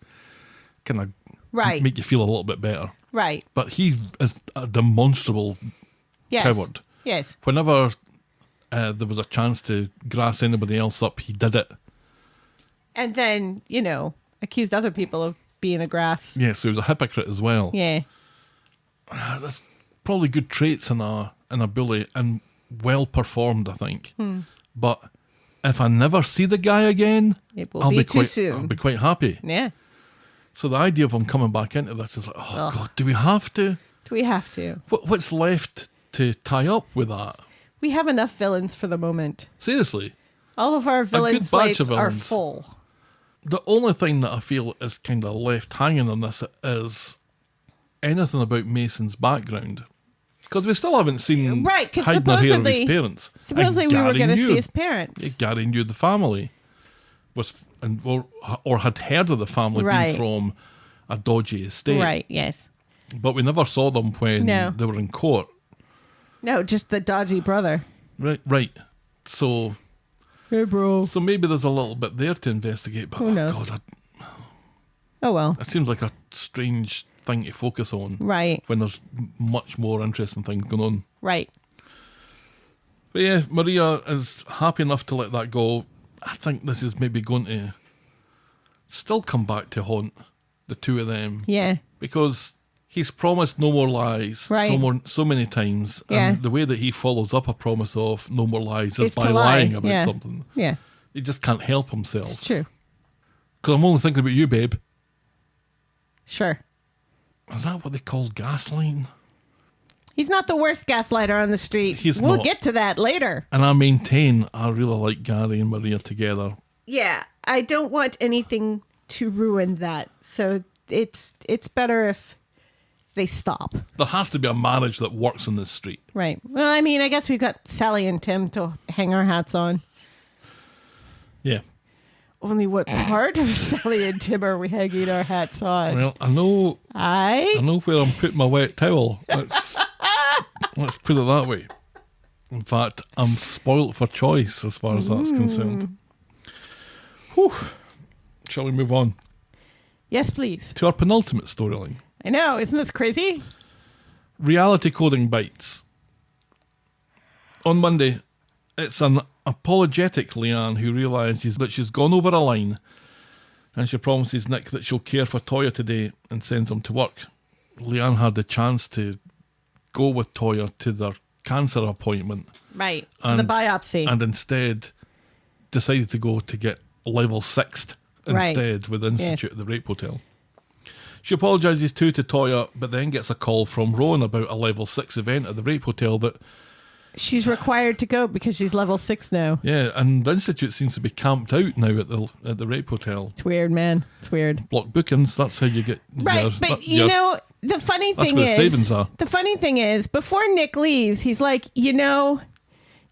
kind of Right. make you feel a little bit better. Right. But he is a demonstrable Yes. coward. Yes. Whenever there was a chance to grass anybody else up, he did it. And then, accused other people of being a grass. Yeah, so he was a hypocrite as well. Yeah. That's probably good traits in a bully and well performed, I think. But if I never see the guy again, It will be too quite, soon. I'll be quite happy. Yeah. So the idea of him coming back into this is like, oh God, do we have to? Do we have to? What's left to tie up with that? We have enough villains for the moment. Seriously. All of our villain good batch slates of are villains. full. The only thing that I feel is kind of left hanging on this is anything about Mason's background. Because we still haven't seen Right, 'cause hiding the hair of his supposedly- parents. Supposedly And we were Gary going to knew. see his parents. Gary knew the family or had heard of the family Right. being from a dodgy estate. Right, yes. But we never saw them when No. they were in court. No, just the dodgy brother. Right. So Hey, bro. maybe there's a little bit there to investigate. But Who knows? God, Oh, well. it seems like a strange thing to focus on. Right, When there's much more interesting things going on. right. But yeah, Maria is happy enough to let that go. I think this is maybe going to still come back to haunt the two of them. Yeah. Because he's promised no more lies Right. so many times. Yeah. And the way that he follows up a promise of no more lies is It's by to lie. lying about Yeah. something. Yeah, He just can't help himself. it's true. Because I'm only thinking about you, babe. Sure. Is that what they call gaslighting? He's not the worst gaslighter on the street. He's we'll not. get to that later. And I maintain I really like Gary and Maria together. Yeah, I don't want anything to ruin that. So it's better if they stop. There has to be a marriage that works on this street. Right. Well, I mean, I guess we've got Sally and Tim to hang our hats on. Yeah. Only what part of Sally and Tim are we hanging our hats on? Well, I know I where I'm putting my wet towel. Let's put it that way. In fact, I'm spoilt for choice as far as that's concerned. Whew. Shall we move on Yes, please. to our penultimate storyline? I know. Isn't this crazy? Reality coding bites. On Monday, it's an apologetic Leanne who realises that she's gone over a line, and she promises Nick that she'll care for Toyah today and sends him to work. Leanne had the chance to go with Toyah to their cancer appointment. Right. For the biopsy. And instead decided to go to get level 6'd instead with the Institute at the Rape Hotel. She apologises to Toyah, but then gets a call from Rowan about a level 6 event at the Rape Hotel that... She's required to go because she's level 6 now. Yeah, and the Institute seems to be camped out now at the Rape Hotel. It's weird, man. It's weird. Block bookings, that's how you get... Right, but you know, the funny thing is... That's where the savings are. The funny thing is, before Nick leaves, he's like, you know,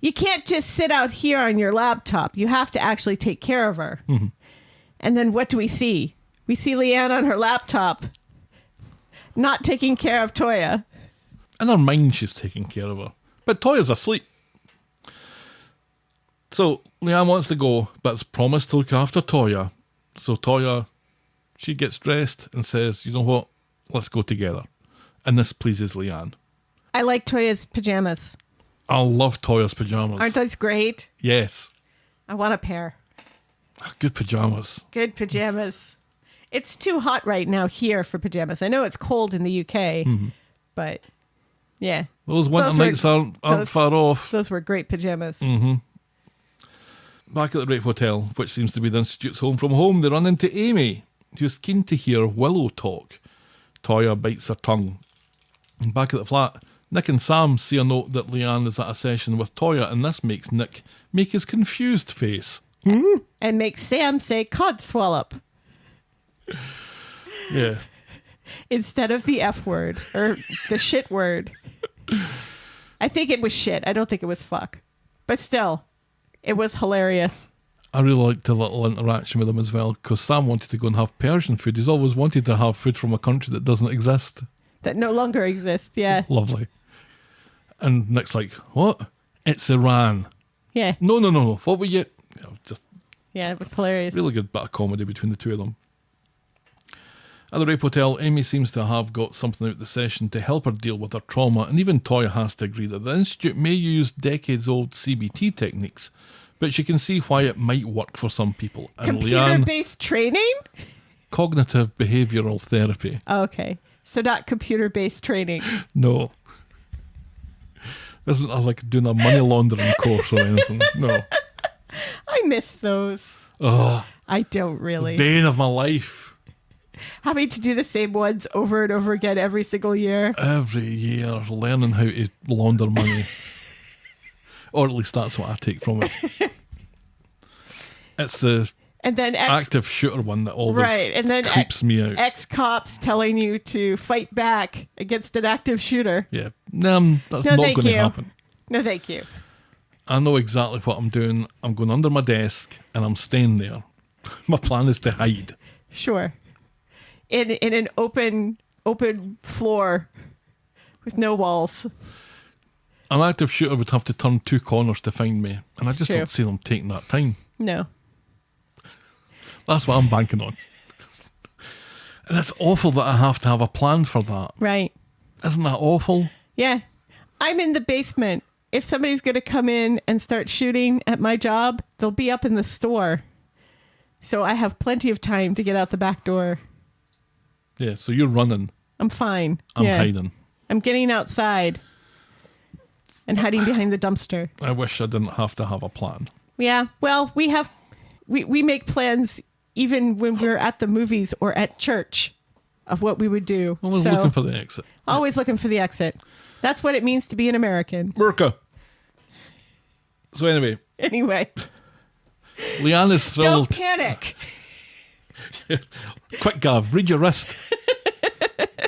you can't just sit out here on your laptop. You have to actually take care of her. Mm-hmm. And then what do we see? We see Leanne on her laptop, not taking care of Toyah. In her mind, she's taking care of her. But Toyah's asleep. So Leanne wants to go, but has promised to look after Toyah. So Toyah, she gets dressed and says, you know what, let's go together. And this pleases Leanne. I like Toyah's pajamas. I love Toyah's pajamas. Aren't those great? Yes. I want a pair. Good pajamas. Good pajamas. It's too hot right now here for pajamas. I know it's cold in the UK, but yeah. Those winter nights aren't far off. Those were great pajamas. Mm-hmm. Back at the Rape Hotel, which seems to be the Institute's home from home, they run into Amy, who's keen to hear Willow talk. Toyah bites her tongue. And back at the flat, Nick and Sam see a note that Leanne is at a session with Toyah, and this makes Nick make his confused face. And makes Sam say codswallop. Yeah. Instead of the F word, or the shit word. I think it was shit. I don't think it was fuck. But still, it was hilarious. I really liked the little interaction with him as well, because Sam wanted to go and have Persian food. He's always wanted to have food from a country that doesn't exist. That no longer exists, yeah. Lovely. And Nick's like, what? It's Iran. Yeah. No. What were you... Yeah, it was hilarious. Really good bit of comedy between the two of them. At the Rape Hotel, Amy seems to have got something out of the session to help her deal with her trauma, and even Toyah has to agree that the Institute may use decades-old CBT techniques, but she can see why it might work for some people. And computer-based training? Cognitive behavioural therapy. Oh, okay. So not computer-based training. No. Isn't like doing a money laundering course or anything. No. I miss those. Oh, I don't really. the bane of my life. Having to do the same ones over and over again every single year. Every year, learning how to launder money. Or at least that's what I take from it. It's the active shooter one that always creeps me out. Ex-cops telling you to fight back against an active shooter. Yeah. No, that's not going to happen. No, thank you. I know exactly what I'm doing. I'm going under my desk and I'm staying there. My plan is to hide. Sure. In an open floor with no walls. An active shooter would have to turn 2 corners to find me. And I just don't see them taking that time. No. That's what I'm banking on. And it's awful that I have to have a plan for that. Right. Isn't that awful? Yeah. I'm in the basement. If somebody's going to come in and start shooting at my job, they'll be up in the store. So I have plenty of time to get out the back door. Yeah, so you're running. I'm fine. I'm hiding. I'm getting outside and hiding behind the dumpster. I wish I didn't have to have a plan. Yeah, well, we make plans even when we're at the movies or at church of what we would do. Always looking for the exit. Always looking for the exit. That's what it means to be an American. Merca. So anyway. Leanne is thrilled. Don't panic. Quick, Gav, read your wrist.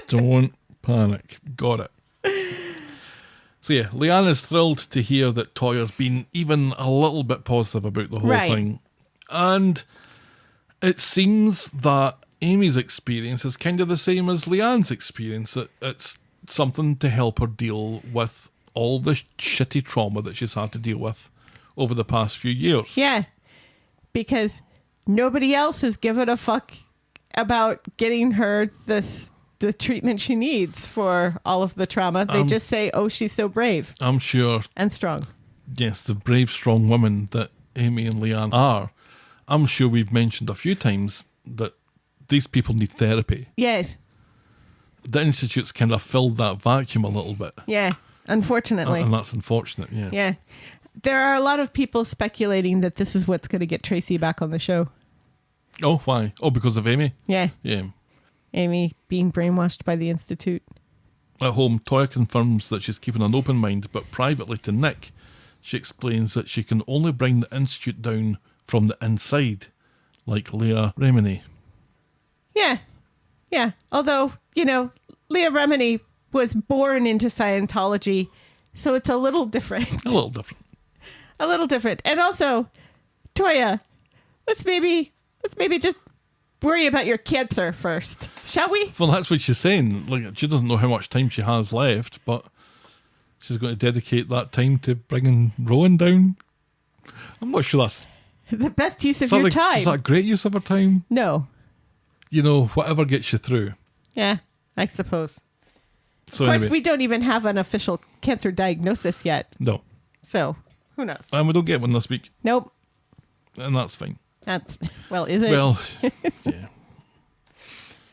Don't panic. Got it. So yeah, Leanne is thrilled to hear that Toyah's been even a little bit positive about the whole thing. And it seems that Amy's experience is kind of the same as Leanne's experience. It's something to help her deal with all the shitty trauma that she's had to deal with over the past few years. Yeah, because nobody else has given a fuck about getting her the treatment she needs for all of the trauma. They just say, oh, she's so brave. I'm sure. And strong. Yes, the brave, strong women that Amy and Leanne are. I'm sure we've mentioned a few times that these people need therapy. Yes. The Institute's kind of filled that vacuum a little bit. Yeah. Unfortunately. And that's unfortunate, yeah. Yeah. There are a lot of people speculating that this is what's going to get Tracy back on the show. Oh, why? Oh, because of Amy? Yeah. Yeah. Amy being brainwashed by the Institute. At home, Toyah confirms that she's keeping an open mind, but privately to Nick, she explains that she can only bring the Institute down from the inside, like Leah Remini. Yeah. Yeah. Although, Leah Remini was born into Scientology, so it's a little different. A little different. A little different. And also, Toyah, let's maybe just worry about your cancer first, shall we? Well, that's what she's saying. Like, she doesn't know how much time she has left, but she's going to dedicate that time to bringing Rowan down. I'm not sure that's... The best use of your time. Is that a great use of her time? No. Whatever gets you through. Yeah, I suppose. So of course, anyway, we don't even have an official cancer diagnosis yet. No. So, who knows? And we don't get one this week. Nope. And that's fine. Is it? Well, yeah.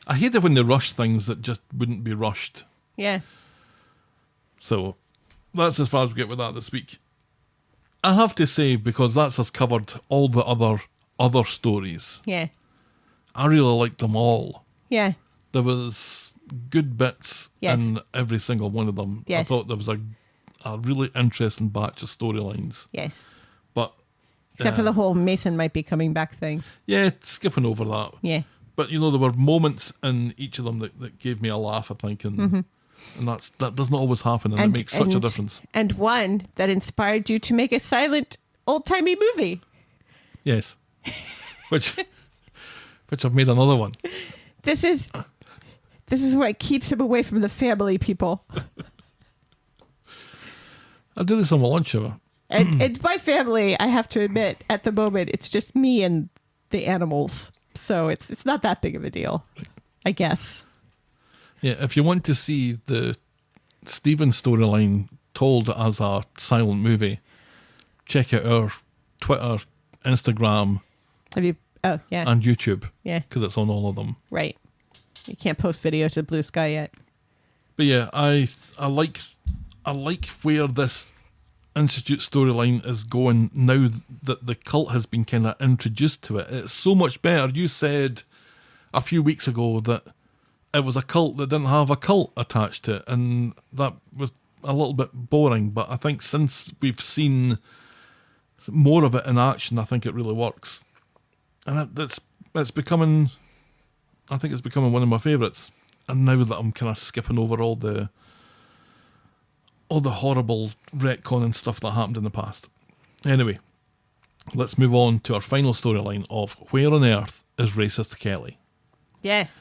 I hate it when they rush things that just wouldn't be rushed. Yeah. So, that's as far as we get with that this week. I have to say, because that's us covered all the other stories, Yeah. I really liked them all. Yeah. There was good bits Yes. in every single one of them. Yes. I thought there was a really interesting batch of storylines. Yes. But Except for the whole Mason might be coming back thing. yeah, skipping over that. Yeah. But there were moments in each of them that gave me a laugh, I think, and that doesn't always happen, and it makes such a difference. And one that inspired you to make a silent old-timey movie. Yes. Which I've made another one. This is what keeps him away from the family people. I do this on my lunch hour. And by family, I have to admit, at the moment, it's just me and the animals. So it's not that big of a deal, I guess. Yeah, if you want to see the Stephen storyline told as a silent movie, check out our Twitter, Instagram, Have you? Oh, yeah. and YouTube. Yeah. Because it's on all of them. Right. You can't post video to Blue Sky yet. But yeah, I like where this Institute storyline is going now that the cult has been kind of introduced to it. It's so much better. You said a few weeks ago that it was a cult that didn't have a cult attached to it, and that was a little bit boring. But I think since we've seen more of it in action, I think it really works. And it's becoming, I think it's becoming one of my favourites. And now that I'm kind of skipping over all the horrible retcon and stuff that happened in the past. Anyway, let's move on to our final storyline of Where on Earth is Racist Kelly? Yes.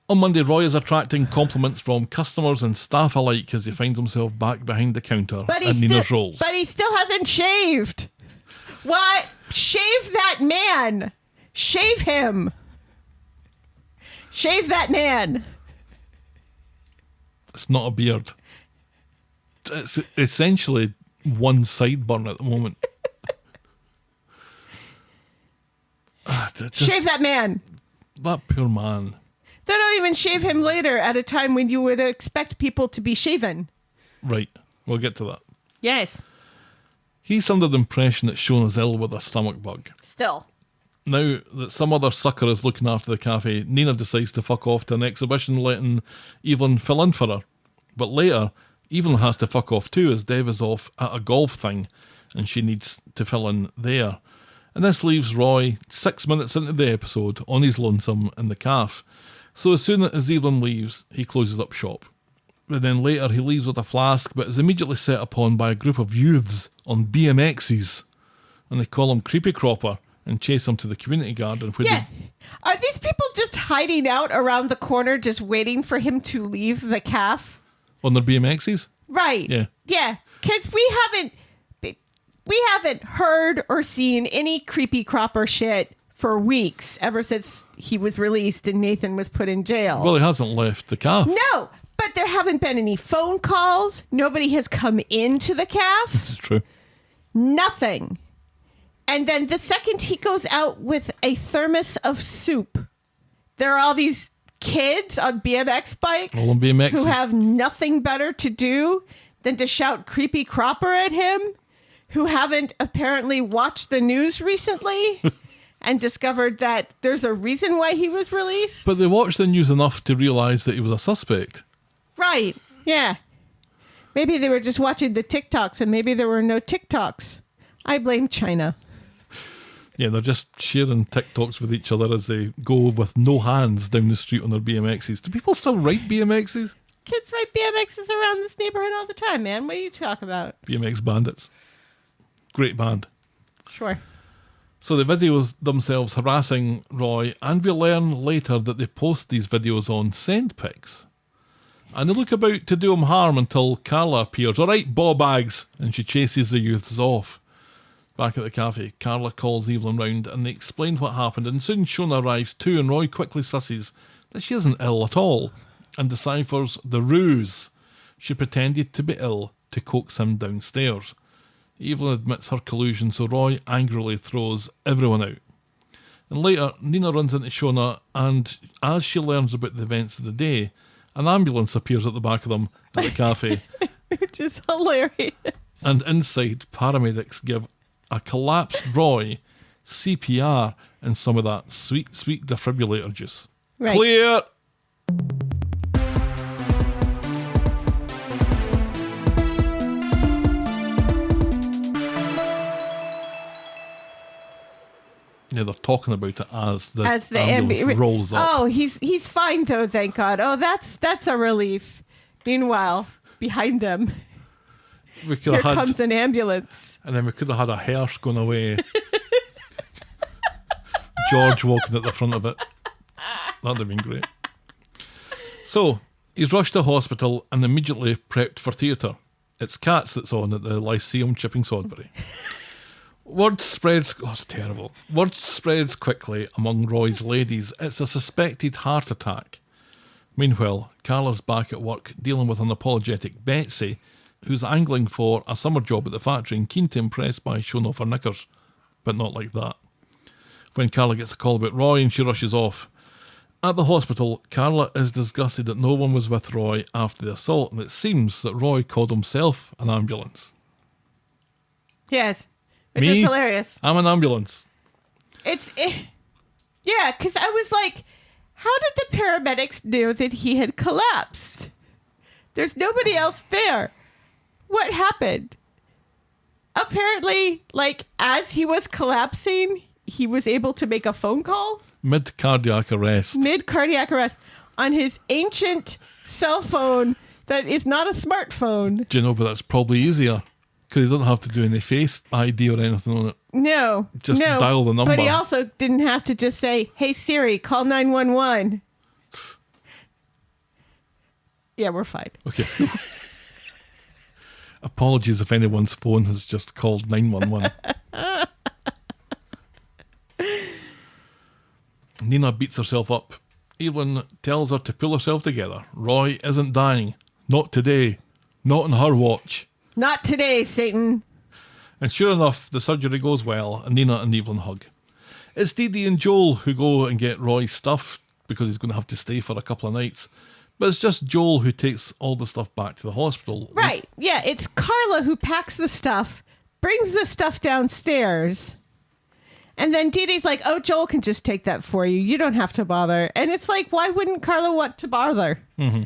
On Monday, Roy is attracting compliments from customers and staff alike as he finds himself back behind the counter at Nina's Rolls. But he still hasn't shaved. What? Shave that man. Shave him. Shave that man. It's not a beard. It's essentially one sideburn at the moment. Shave that man. That poor man. They don't even shave him later at a time when you would expect people to be shaven. Right, we'll get to that. Yes. He's under the impression that Sean is ill with a stomach bug. Still. Now that some other sucker is looking after the cafe, Nina decides to fuck off to an exhibition, letting Evelyn fill in for her. But later, Evelyn has to fuck off too, as Dev is off at a golf thing, and she needs to fill in there. And this leaves Roy 6 minutes into the episode on his lonesome in the cafe. So as soon as Evelyn leaves, he closes up shop. But then later he leaves with a flask, but is immediately set upon by a group of youths on BMXs. And they call him Creepy Cropper and chase him to the community garden. Yeah. Are these people just hiding out around the corner just waiting for him to leave the cafe? On their BMXs? Right. Yeah. Yeah. Because we haven't heard or seen any Creepy Cropper shit for weeks, ever since he was released and Nathan was put in jail. Well, he hasn't left the cafe. No, but there haven't been any phone calls. Nobody has come into the cafe. This is true. Nothing. And then the second he goes out with a thermos of soup, there are all these kids on BMX bikes All on BMXs. who have nothing better to do than to shout creepy cropper at him, who haven't apparently watched the news recently and discovered that there's a reason why he was released. But they watched the news enough to realise that he was a suspect. Right, yeah. Maybe they were just watching the TikToks and maybe there were no TikToks. I blame China. Yeah, they're just sharing TikToks with each other as they go with no hands down the street on their BMXs. Do people still ride BMXs? Kids ride BMXs around this neighborhood all the time, man. What are you talking about? BMX Bandits. Great band. Sure. So they video themselves harassing Roy, and we learn later that they post these videos on SendPics. And they look about to do him harm until Carla appears. All right, ball bags. And she chases the youths off. Back at the cafe, Carla calls Evelyn round and they explain what happened, and soon Shona arrives too, and Roy quickly susses that she isn't ill at all and deciphers the ruse. She pretended to be ill to coax him downstairs. Evelyn admits her collusion, so Roy angrily throws everyone out. And later, Nina runs into Shona, and as she learns about the events of the day, an ambulance appears at the back of them at the cafe. Which is hilarious. And inside, paramedics give a collapsed Roy CPR and some of that sweet, sweet defibrillator juice. Right. Clear! Yeah, they're talking about it as the ambulance rolls up. Oh, he's fine though, thank God. Oh, that's a relief. Meanwhile, behind them, We could here have had, comes an ambulance. and then we could have had a hearse going away. George walking at the front of it. That'd have been great. So, he's rushed to hospital and immediately prepped for theatre. It's Cats that's on at the Lyceum Chipping Sodbury. Word spreads... Oh, it's terrible. Word spreads quickly among Roy's ladies. It's a suspected heart attack. Meanwhile, Carla's back at work dealing with an apologetic Betsy, who's angling for a summer job at the factory and keen to impress by showing off her knickers. But not like that. When Carla gets a call about Roy and she rushes off. At the hospital, Carla is disgusted that no one was with Roy after the assault, and it seems that Roy called himself an ambulance. Yes. Which Me? is hilarious. I'm an ambulance. Yeah, because I was like, how did the paramedics know that he had collapsed? There's nobody else there. What happened? Apparently, like, as he was collapsing, he was able to make a phone call. Mid-cardiac arrest. Mid-cardiac arrest on his ancient cell phone that is not a smartphone. Do you know, but that's probably easier. Because he doesn't have to do any face ID or anything on it. No. Just dial the number. But he also didn't have to just say, hey, Siri, call 911. Yeah, we're fine. Okay. Apologies if anyone's phone has just called 911. Nina beats herself up. Evelyn tells her to pull herself together. Roy isn't dying. Not today. Not on her watch. Not today, Satan. And sure enough, the surgery goes well, and Nina and Evelyn hug. It's Dee Dee and Joel who go and get Roy's stuff, because he's going to have to stay for a couple of nights. But it's just Joel who takes all the stuff back to the hospital. Right. Yeah, it's Carla who packs the stuff, brings the stuff downstairs, and then Dee Dee's like, oh, Joel can just take that for you. You don't have to bother. And it's like, why wouldn't Carla want to bother? Mm-hmm.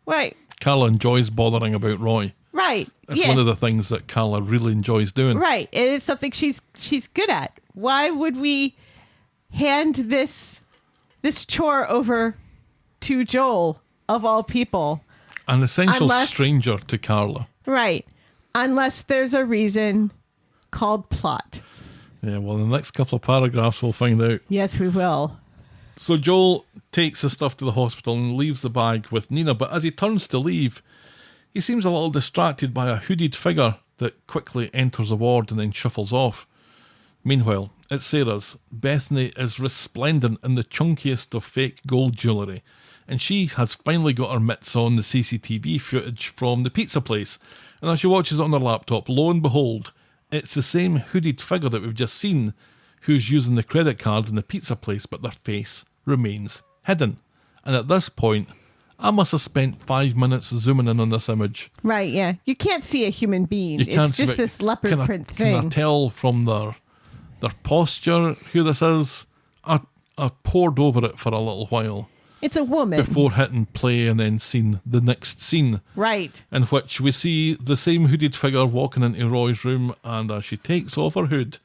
Right. Carla enjoys bothering about Roy. Right. It's one of the things that Carla really enjoys doing. Right. It is something she's good at. Why would we hand this chore over to Joel, of all people? An essential stranger to Carla. Right. Unless there's a reason called plot. Yeah, well, in the next couple of paragraphs, we'll find out. Yes, we will. So Joel takes the stuff to the hospital and leaves the bag with Nina, but as he turns to leave, he seems a little distracted by a hooded figure that quickly enters the ward and then shuffles off. Meanwhile, at Sarah's, Bethany is resplendent in the chunkiest of fake gold jewellery, and she has finally got her mitts on the CCTV footage from the pizza place. And as she watches it on her laptop, lo and behold, it's the same hooded figure that we've just seen, who's using the credit card in the pizza place, but their face remains hidden. And at this point, I must have spent 5 minutes zooming in on this image. Right, yeah. You can't see a human being. You can't It's see just it. this leopard Can I- print Can I thing. tell from their posture who this is? I pored over it for a little while It's a woman. before hitting play and then seeing the next scene, Right. in which we see the same hooded figure walking into Roy's room, and as she takes off her hood,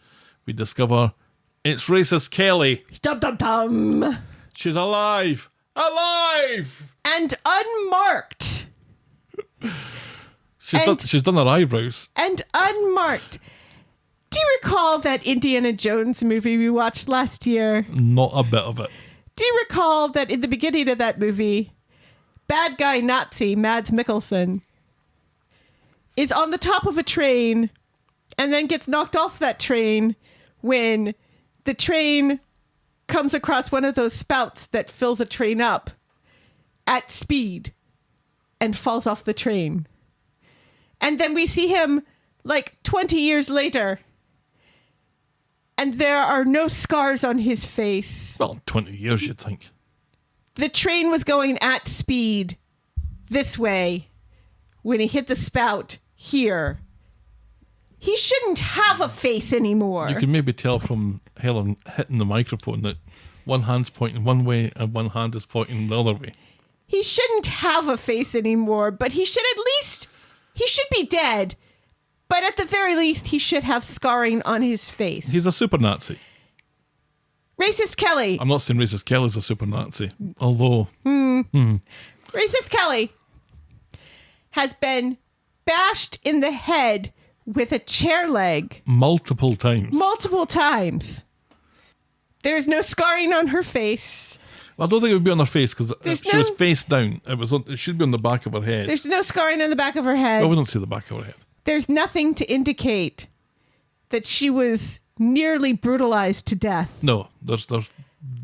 we discover it's racist Kelly. Dum dum dum. She's alive! Alive! And unmarked. She's done her eyebrows. And unmarked. Do you recall that Indiana Jones movie we watched last year? Not a bit of it. Do you recall that in the beginning of that movie, bad guy Nazi Mads Mikkelsen is on the top of a train and then gets knocked off that train when the train comes across one of those spouts that fills a train up at speed and falls off the train. And then we see him like 20 years later, and there are no scars on his face. Well, 20 years, you'd think. The train was going at speed this way when he hit the spout here. He shouldn't have a face anymore. You can maybe tell from Helen hitting the microphone that one hand's pointing one way and one hand is pointing the other way. He shouldn't have a face anymore, but he should be dead. But at the very least, he should have scarring on his face. He's a super Nazi. Racist Kelly. I'm not saying racist Kelly's a super Nazi, although Racist Kelly has been bashed in the head with a chair leg multiple times. multiple times. There's no scarring on her face. I don't think it would be on her face because There's she was no- face down. It should be on the back of her head. There's no scarring on the back of her head. I wouldn't see the back of her head. There's nothing to indicate that she was nearly brutalized to death No, there's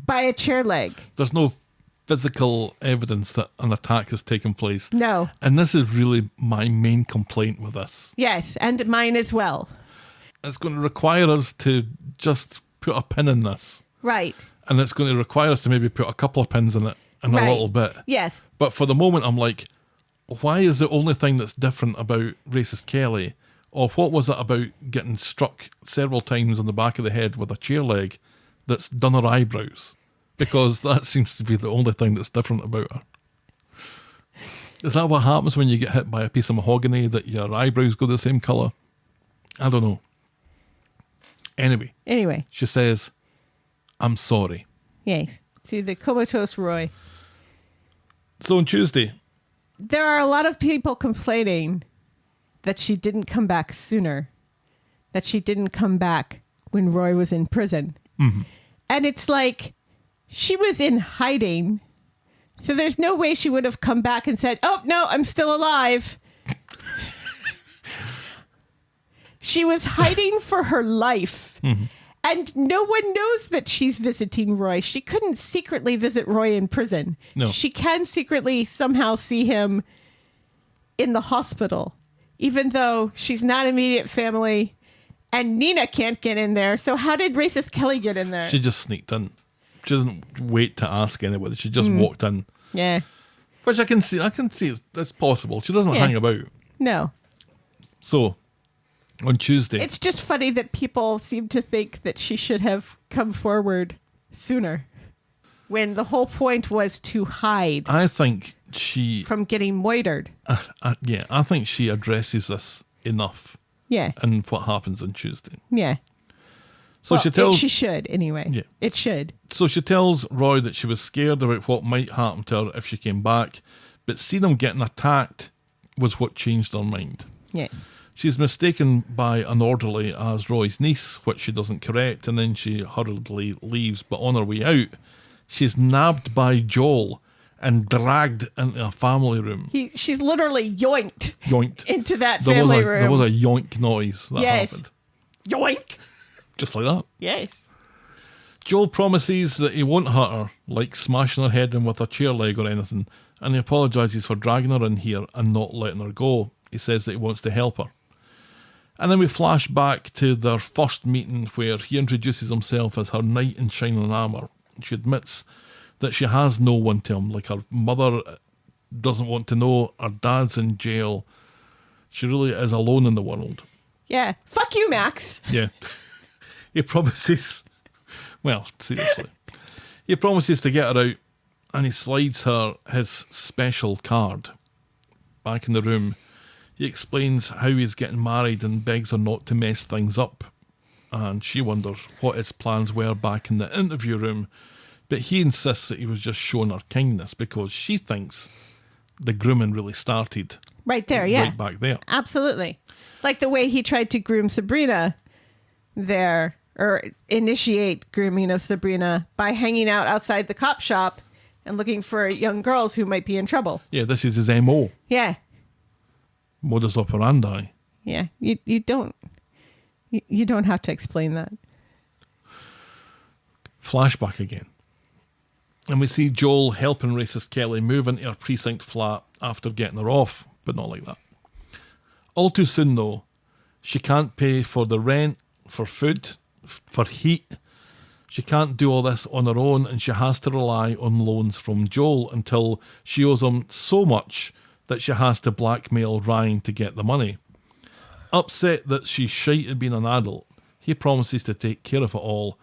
by a chair leg. no physical evidence that an attack has taken place. No. And this is really my main complaint with this. Yes, and mine as well. It's going to require us to just put a pin in this. Right. And it's going to require us to maybe put a couple of pins in it in Right. a little bit. Yes. But for the moment, I'm like, why is the only thing that's different about Racist Kelly, or what was it about getting struck several times on the back of the head with a chair leg that's done her eyebrows? Because that seems to be the only thing that's different about her. Is that what happens when you get hit by a piece of mahogany, that your eyebrows go the same colour? I don't know. Anyway, she says, I'm sorry. Yes. To the comatose Roy. So on Tuesday, There are a lot of people complaining that she didn't come back sooner, that she didn't come back when Roy was in prison. Mm-hmm. And it's like, she was in hiding, so there's no way she would have come back and said, oh, no, I'm still alive. She was hiding for her life. Mm-hmm. And no one knows that she's visiting Roy. She couldn't secretly visit Roy in prison. No. She can secretly somehow see him in the hospital, even though she's not immediate family and Nina can't get in there. So how did Racist Kelly get in there? she just sneaked in. She didn't wait to ask anybody. She just walked in. Yeah. Which I can see it's possible. She doesn't Yeah. hang about. No. So, on Tuesday, It's just funny that people seem to think that she should have come forward sooner, when the whole point was to hide I think she, from getting moitered. I think she addresses this enough Yeah. in what happens on Tuesday. Yeah. So Well, she tells, she should anyway. Yeah. It should. so she tells Roy that she was scared about what might happen to her if she came back, but seeing him getting attacked was what changed her mind. Yes. She's mistaken by an orderly as Roy's niece, which she doesn't correct, and then she hurriedly leaves. But on her way out, she's nabbed by Joel and dragged into a family room. She's literally yoinked Yoinked. into that There family was room. there was a yoink noise that Yes. happened. Yoink. Just like that. Yes. Joel promises that he won't hurt her, like smashing her head in with a chair leg or anything, and he apologises for dragging her in here and not letting her go. He says that he wants to help her. And then we flash back to their first meeting, where he introduces himself as her knight in shining armour. She admits that she has no one to him, like her mother doesn't want to know her dad's in jail. She really is alone in the world. Yeah. Fuck you, Max. Yeah. He promises, well, seriously. He promises to get her out, and he slides her his special card. Back in the room, he explains how he's getting married and begs her not to mess things up. And she wonders what his plans were back in the interview room, but he insists that he was just showing her kindness because she thinks the grooming really started Right there, yeah. right back there. Absolutely. Like the way he tried to groom Sabrina there, or initiate grooming of Sabrina by hanging out outside the cop shop and looking for young girls who might be in trouble. Yeah, this is his MO. Yeah. Modus operandi. Yeah. You don't have to explain that. Flashback again. And we see Joel helping racist Kelly move into her precinct flat after getting her off, but not like that. All too soon, though, she can't pay for the rent, for food, for heat. She can't do all this on her own, and she has to rely on loans from Joel until she owes him so much that she has to blackmail Ryan to get the money. Upset that she's shite at being an adult, he promises to take care of it all.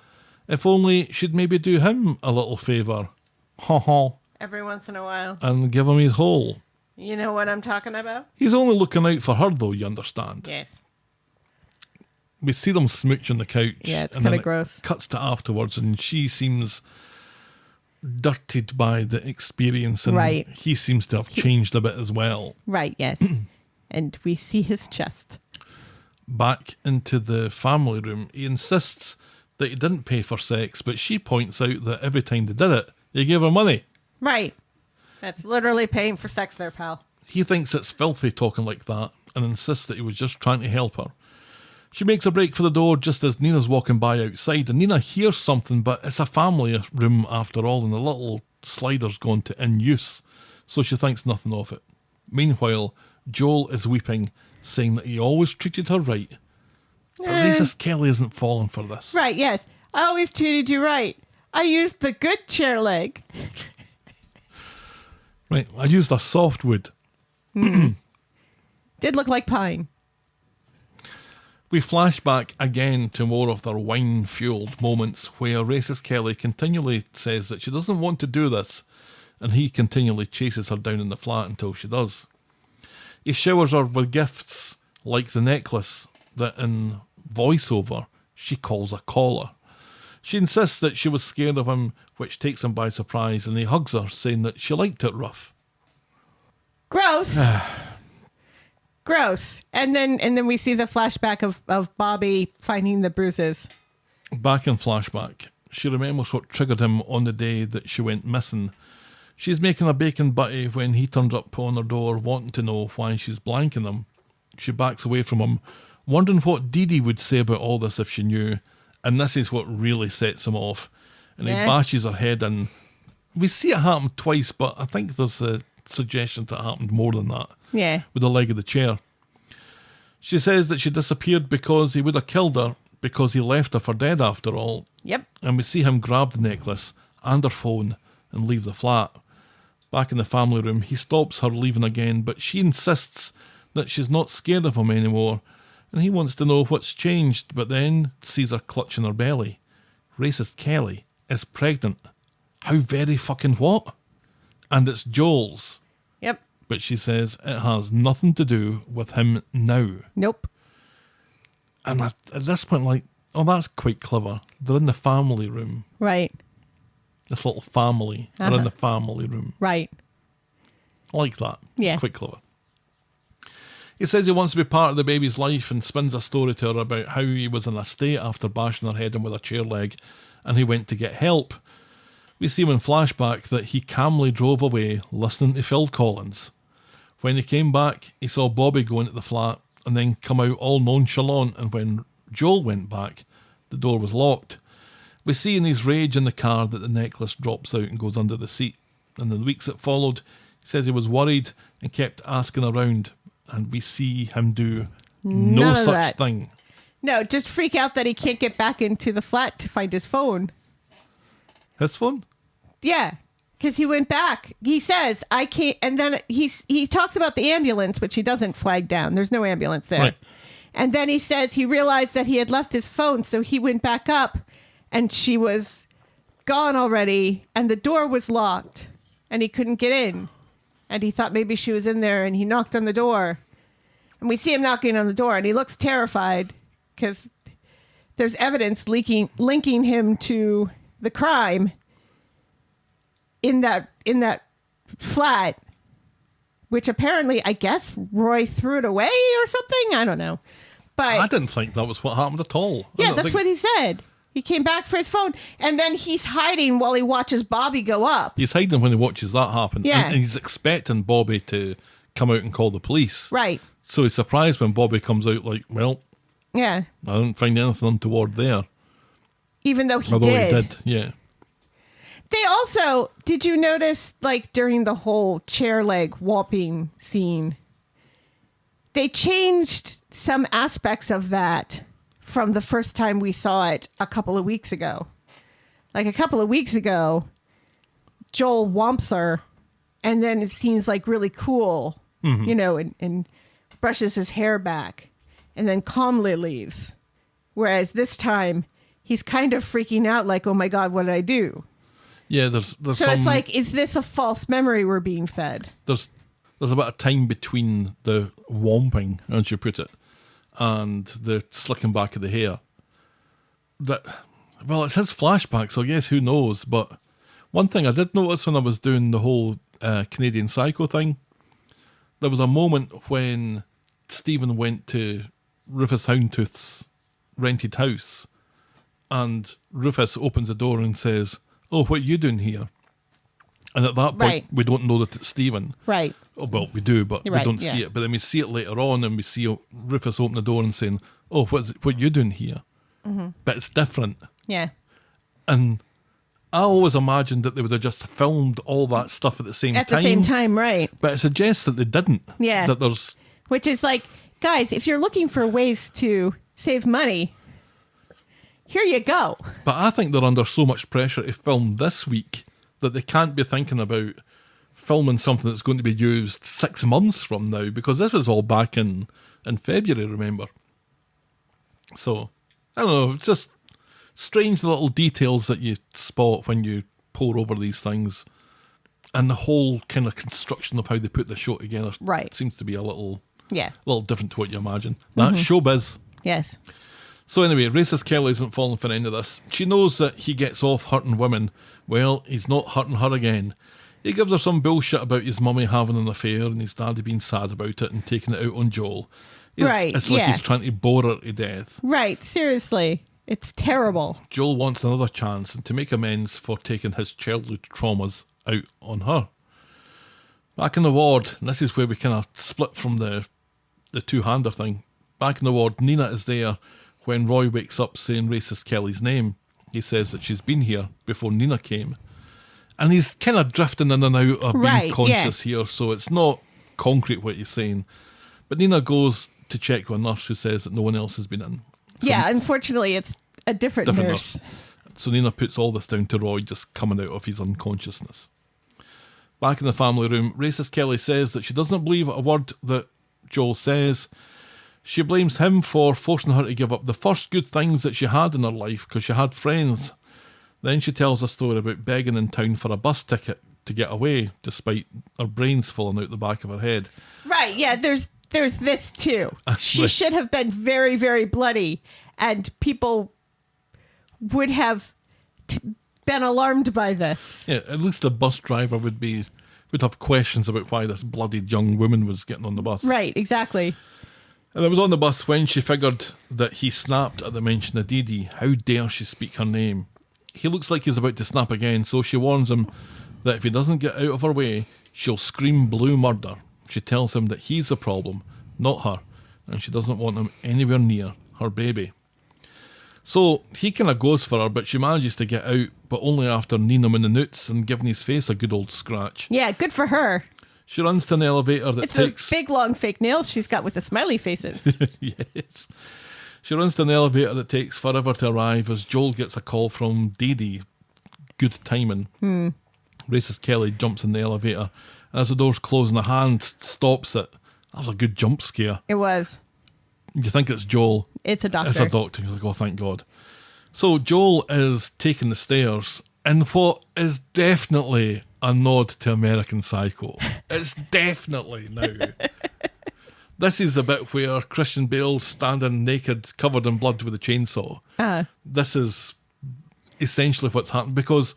If only she'd maybe do him a little favour. Ha ha. Every once in a while. And give him his hole. You know what I'm talking about? He's only looking out for her, though, you understand. Yes. We see them smooch on the couch. Yeah, it's and kind then of gross. It cuts to afterwards, and she seems dirtied by the experience, and Right. he seems to have changed a bit as well. Right, yes. And we see his chest. Back into the family room, he insists that he didn't pay for sex, but she points out that every time they did it, he gave her money. Right. That's literally paying for sex there, pal. He thinks it's filthy talking like that and insists that he was just trying to help her. She makes a break for the door just as Nina's walking by outside, and Nina hears something, but it's a family room after all, and the little slider's gone to in use, so she thinks nothing of it. Meanwhile, Joel is weeping, saying that he always treated her right. But racist Kelly isn't falling for this. Right, yes. I always treated you right. I used the good chair leg. Right, I used a soft wood. Did look like pine. We flash back again to more of their wine-fueled moments where racist Kelly continually says that she doesn't want to do this, and he continually chases her down in the flat until she does. He showers her with gifts like the necklace that in voiceover she calls a collar. She insists that she was scared of him, which takes him by surprise, and he hugs her, saying that she liked it rough. Gross. Gross. And then we see the flashback of Bobby finding the bruises. Back in flashback, she remembers what triggered him on the day that she went missing. She's making a bacon butty when he turns up on her door, wanting to know why she's blanking him. She backs away from him, wondering what Dee Dee would say about all this if she knew, and this is what really sets him off. And he bashes her head in. We see it happen twice, but I think there's a suggestion that it happened more than that. Yeah. With the leg of the chair. She says that she disappeared because he would have killed her, because he left her for dead after all. Yep. And we see him grab the necklace and her phone and leave the flat. Back in the family room, he stops her leaving again, but she insists that she's not scared of him anymore, and he wants to know what's changed, but then sees her clutching her belly. Racist Kelly is pregnant. How very fucking what? And it's Joel's. Yep. But she says it has nothing to do with him now. Nope. And at this point, like, oh, that's quite clever. They're in the family room. Right. This little family. They're in the family room. Right. I like that. Yeah. It's quite clever. He says he wants to be part of the baby's life and spins a story to her about how he was in a state after bashing her head in with a chair leg, and he went to get help. We see him in flashback that he calmly drove away listening to Phil Collins. When he came back, he saw Bobby go into the flat and then come out all nonchalant, and when Joel went back, the door was locked. We see in his rage in the car that the necklace drops out and goes under the seat, and in the weeks that followed, he says he was worried and kept asking around, and we see him do no None of such that. thing. No, just freak out that he can't get back into the flat to find his phone. His phone? Yeah. because he went back. He says, I can't. And then he talks about the ambulance, which he doesn't flag down. There's no ambulance there. Right. And then he says he realized that he had left his phone. So he went back up and she was gone already. And the door was locked and he couldn't get in. And he thought maybe she was in there and he knocked on the door. And we see him knocking on the door and he looks terrified because there's evidence linking him to the crime in that flat, which apparently, I guess, Roy threw it away or something. I don't know. But I didn't think that was what happened at all. yeah, that's what he said. He came back for his phone, and then he's hiding while he watches Bobby go up. He's hiding when he watches that happen. Yeah. And he's expecting Bobby to come out and call the police. Right. So he's surprised when Bobby comes out like, well, Yeah. I didn't find anything untoward there. Even though he Although did. he did, yeah. They also, did you notice, like, during the whole chair leg whopping scene, they changed some aspects of that from the first time we saw it a couple of weeks ago. Like, a couple of weeks ago, Joel whomps her, and then it seems like really cool, you know, and brushes his hair back, and then calmly leaves. Whereas this time, he's kind of freaking out, like, oh my God, what did I do? Yeah, there's So some, it's like, is this a false memory we're being fed? there's a bit of time between the whomping, as you put it, and the slicking back of the hair. That, well, it's his flashback, so I guess who knows. But one thing I did notice when I was doing the whole Canadian Psycho thing, there was a moment when Stephen went to Rufus Houndtooth's rented house, and Rufus opens the door and says, "Oh, what are you doing here?" And at that point, Right. we don't know that it's Stephen. Right. Oh, well, we do, but You're we right, don't yeah. see it. But then we see it later on, and we see Rufus open the door and saying, "Oh, what are you doing here?" But it's different. Yeah. And I always imagined that they would have just filmed all that stuff at the same At time. the same time, right. But it suggests that they didn't. Yeah. That there's... Which is like, guys, if you're looking for ways to save money, here you go. But I think they're under so much pressure to film this week that they can't be thinking about filming something that's going to be used 6 months from now, because this was all back in February, remember? So, I don't know, it's just strange little details that you spot when you pore over these things. And the whole kind of construction of how they put the show together Right. seems to be a little Yeah. different to what you imagine. That's showbiz. Yes. So anyway, racist Kelly isn't falling for any of this. She knows that he gets off hurting women. Well, he's not hurting her again. He gives her some bullshit about his mummy having an affair and his daddy being sad about it and taking it out on Joel. Right, It's like yeah. he's trying to bore her to death. Right. Seriously. It's terrible. Joel wants another chance and to make amends for taking his childhood traumas out on her. Back in the ward, and this is where we kind of split from the two-hander thing. Back in the ward, Nina is there when Roy wakes up saying racist Kelly's name. He says that she's been here before Nina came. And he's kind of drifting in and out of being Right, conscious here, so it's not concrete what he's saying. But Nina goes to check with a nurse who says that no one else has been in. So Yeah. Unfortunately, it's a different nurse. So Nina puts all this down to Roy just coming out of his unconsciousness. Back in the family room, racist Kelly says that she doesn't believe a word that Joel says. She blames him for forcing her to give up the first good things that she had in her life because she had friends. Then she tells a story about begging in town for a bus ticket to get away, despite her brains falling out the back of her head. Right. Yeah. There's this too. She Right. should have been very, very bloody, and people would have been alarmed by this. Yeah, at least the bus driver would have questions about why this bloodied young woman was getting on the bus. Right. Exactly. And I was on the bus when she figured that he snapped at the mention of Dee Dee. How dare she speak her name? He looks like he's about to snap again, so she warns him that if he doesn't get out of her way, she'll scream blue murder. She tells him that he's the problem, not her, and she doesn't want him anywhere near her baby. So he kind of goes for her, but she manages to get out, but only after kneeing him in the noots and giving his face a good old scratch. Yeah. Good for her. She runs to an elevator that It's those takes... big, long fake nails she's got with the smiley faces. Yes. She runs to an elevator that takes forever to arrive as Joel gets a call from Dee Dee. Good timing. Racist Kelly jumps in the elevator. As the door's closing, a hand stops it. That was a good jump scare. It was. You think it's Joel. It's a doctor. It's a doctor. You're like, oh, thank God. So Joel is taking the stairs in what is definitely a nod to American Psycho. It's definitely now. This is a bit where Christian Bale's standing naked, covered in blood with a chainsaw. This is essentially what's happened because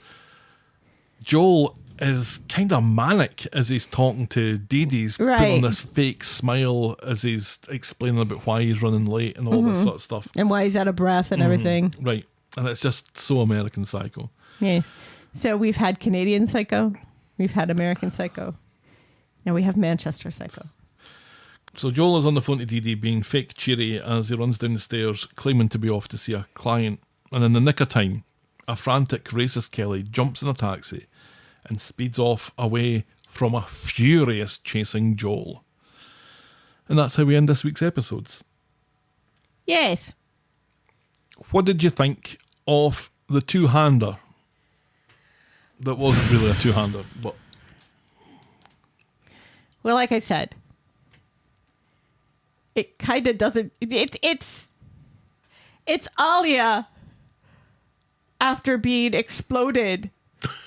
Joel is kind of manic as he's talking to Dee Dee's putting on this fake smile as he's explaining about why he's running late and all this sort of stuff. And why he's out of breath and everything. Right. And it's just so American Psycho. Yeah. So we've had Canadian Psycho. We've had American Psycho. Now we have Manchester Psycho. So Joel is on the phone to Dee Dee being fake cheery as he runs down the stairs claiming to be off to see a client. And in the nick of time, a frantic racist Kelly jumps in a taxi and speeds off away from a furious chasing Joel. And that's how we end this week's episodes. Yes. What did you think of the two-hander? That wasn't really a two-hander, but... Well, like I said, it kind of doesn't... It's Alia after being exploded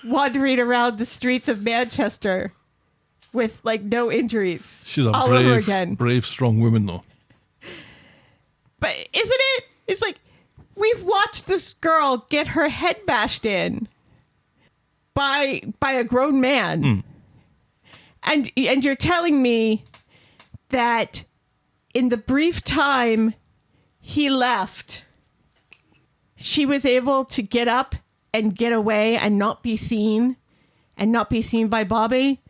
wandering around the streets of Manchester with like no injuries. She's a all over again. brave, strong woman, though. But isn't it? It's like we've watched this girl get her head bashed in by a grown man, and you're telling me that in the brief time he left, she was able to get up and get away and not be seen by Bobby.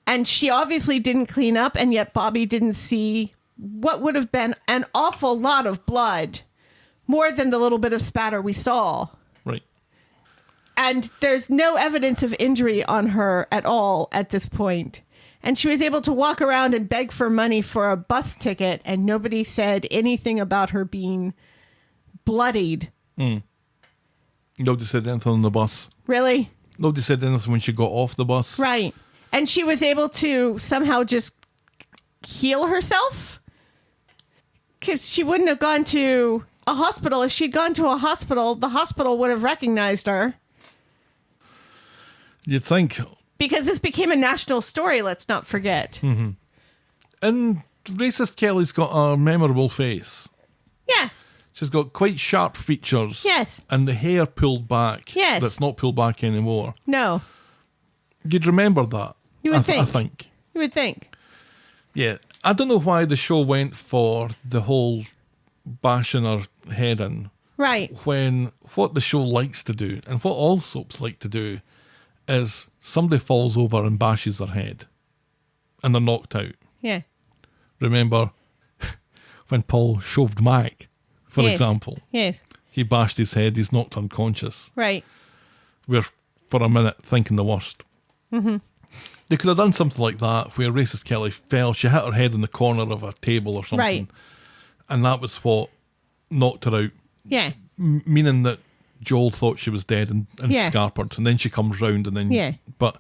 And she obviously didn't clean up, and yet Bobby didn't see what would have been an awful lot of blood, more than the little bit of spatter we saw. Right. And there's no evidence of injury on her at all at this point. And she was able to walk around and beg for money for a bus ticket, and nobody said anything about her being bloodied. Nobody said anything on the bus. Really? Nobody said anything when she got off the bus. Right. And she was able to somehow just heal herself? Because she wouldn't have gone to a hospital. If she'd gone to a hospital, the hospital would have recognized her. You'd think. Because this became a national story, let's not forget. Mm-hmm. And racist Kelly's got a memorable face. Yeah. She's got quite sharp features. Yes. And the hair pulled back. Yes. That's not pulled back anymore. No. You'd remember that. You would think. I think. You would think. Yeah. I don't know why the show went for the whole bashing her head in. Right. When what the show likes to do, and what all soaps like to do, is somebody falls over and bashes their head. And they're knocked out. Yeah. Remember when Paul shoved Mac, for example? Yes. He bashed his head, he's knocked unconscious. Right. We're, for a minute, thinking the worst. Mm-hmm. They could have done something like that where racist Kelly fell, she hit her head in the corner of a table or something. Right. And that was what knocked her out. Yeah. Meaning that Joel thought she was dead and scarpered. And then she comes round and then... Yeah. But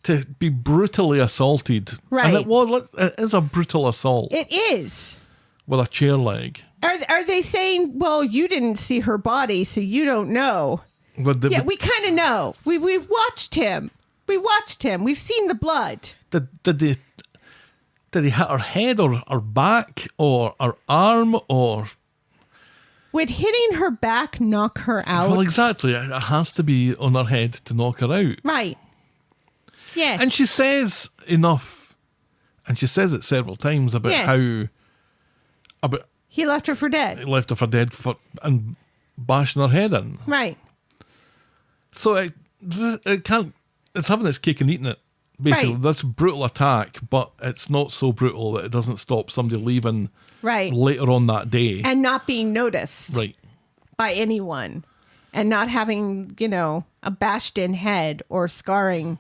to be brutally assaulted... Right. And it is a brutal assault. It is. With a chair leg. Are they saying, well, you didn't see her body, so you don't know? We kind of know. We've watched him. We watched him. We've seen the blood. Did he hit her head or her back or her arm or... Would hitting her back knock her out? Well, exactly. It has to be on her head to knock her out. Right. Yeah. And she says enough, and she says it several times about how... He left her for dead. He left her for dead and bashing her head in. Right. So it can't... It's having its cake and eating it. Basically, Right. That's a brutal attack, but it's not so brutal that it doesn't stop somebody leaving later on that day. And not being noticed. Right. By anyone. And not having, a bashed in head or scarring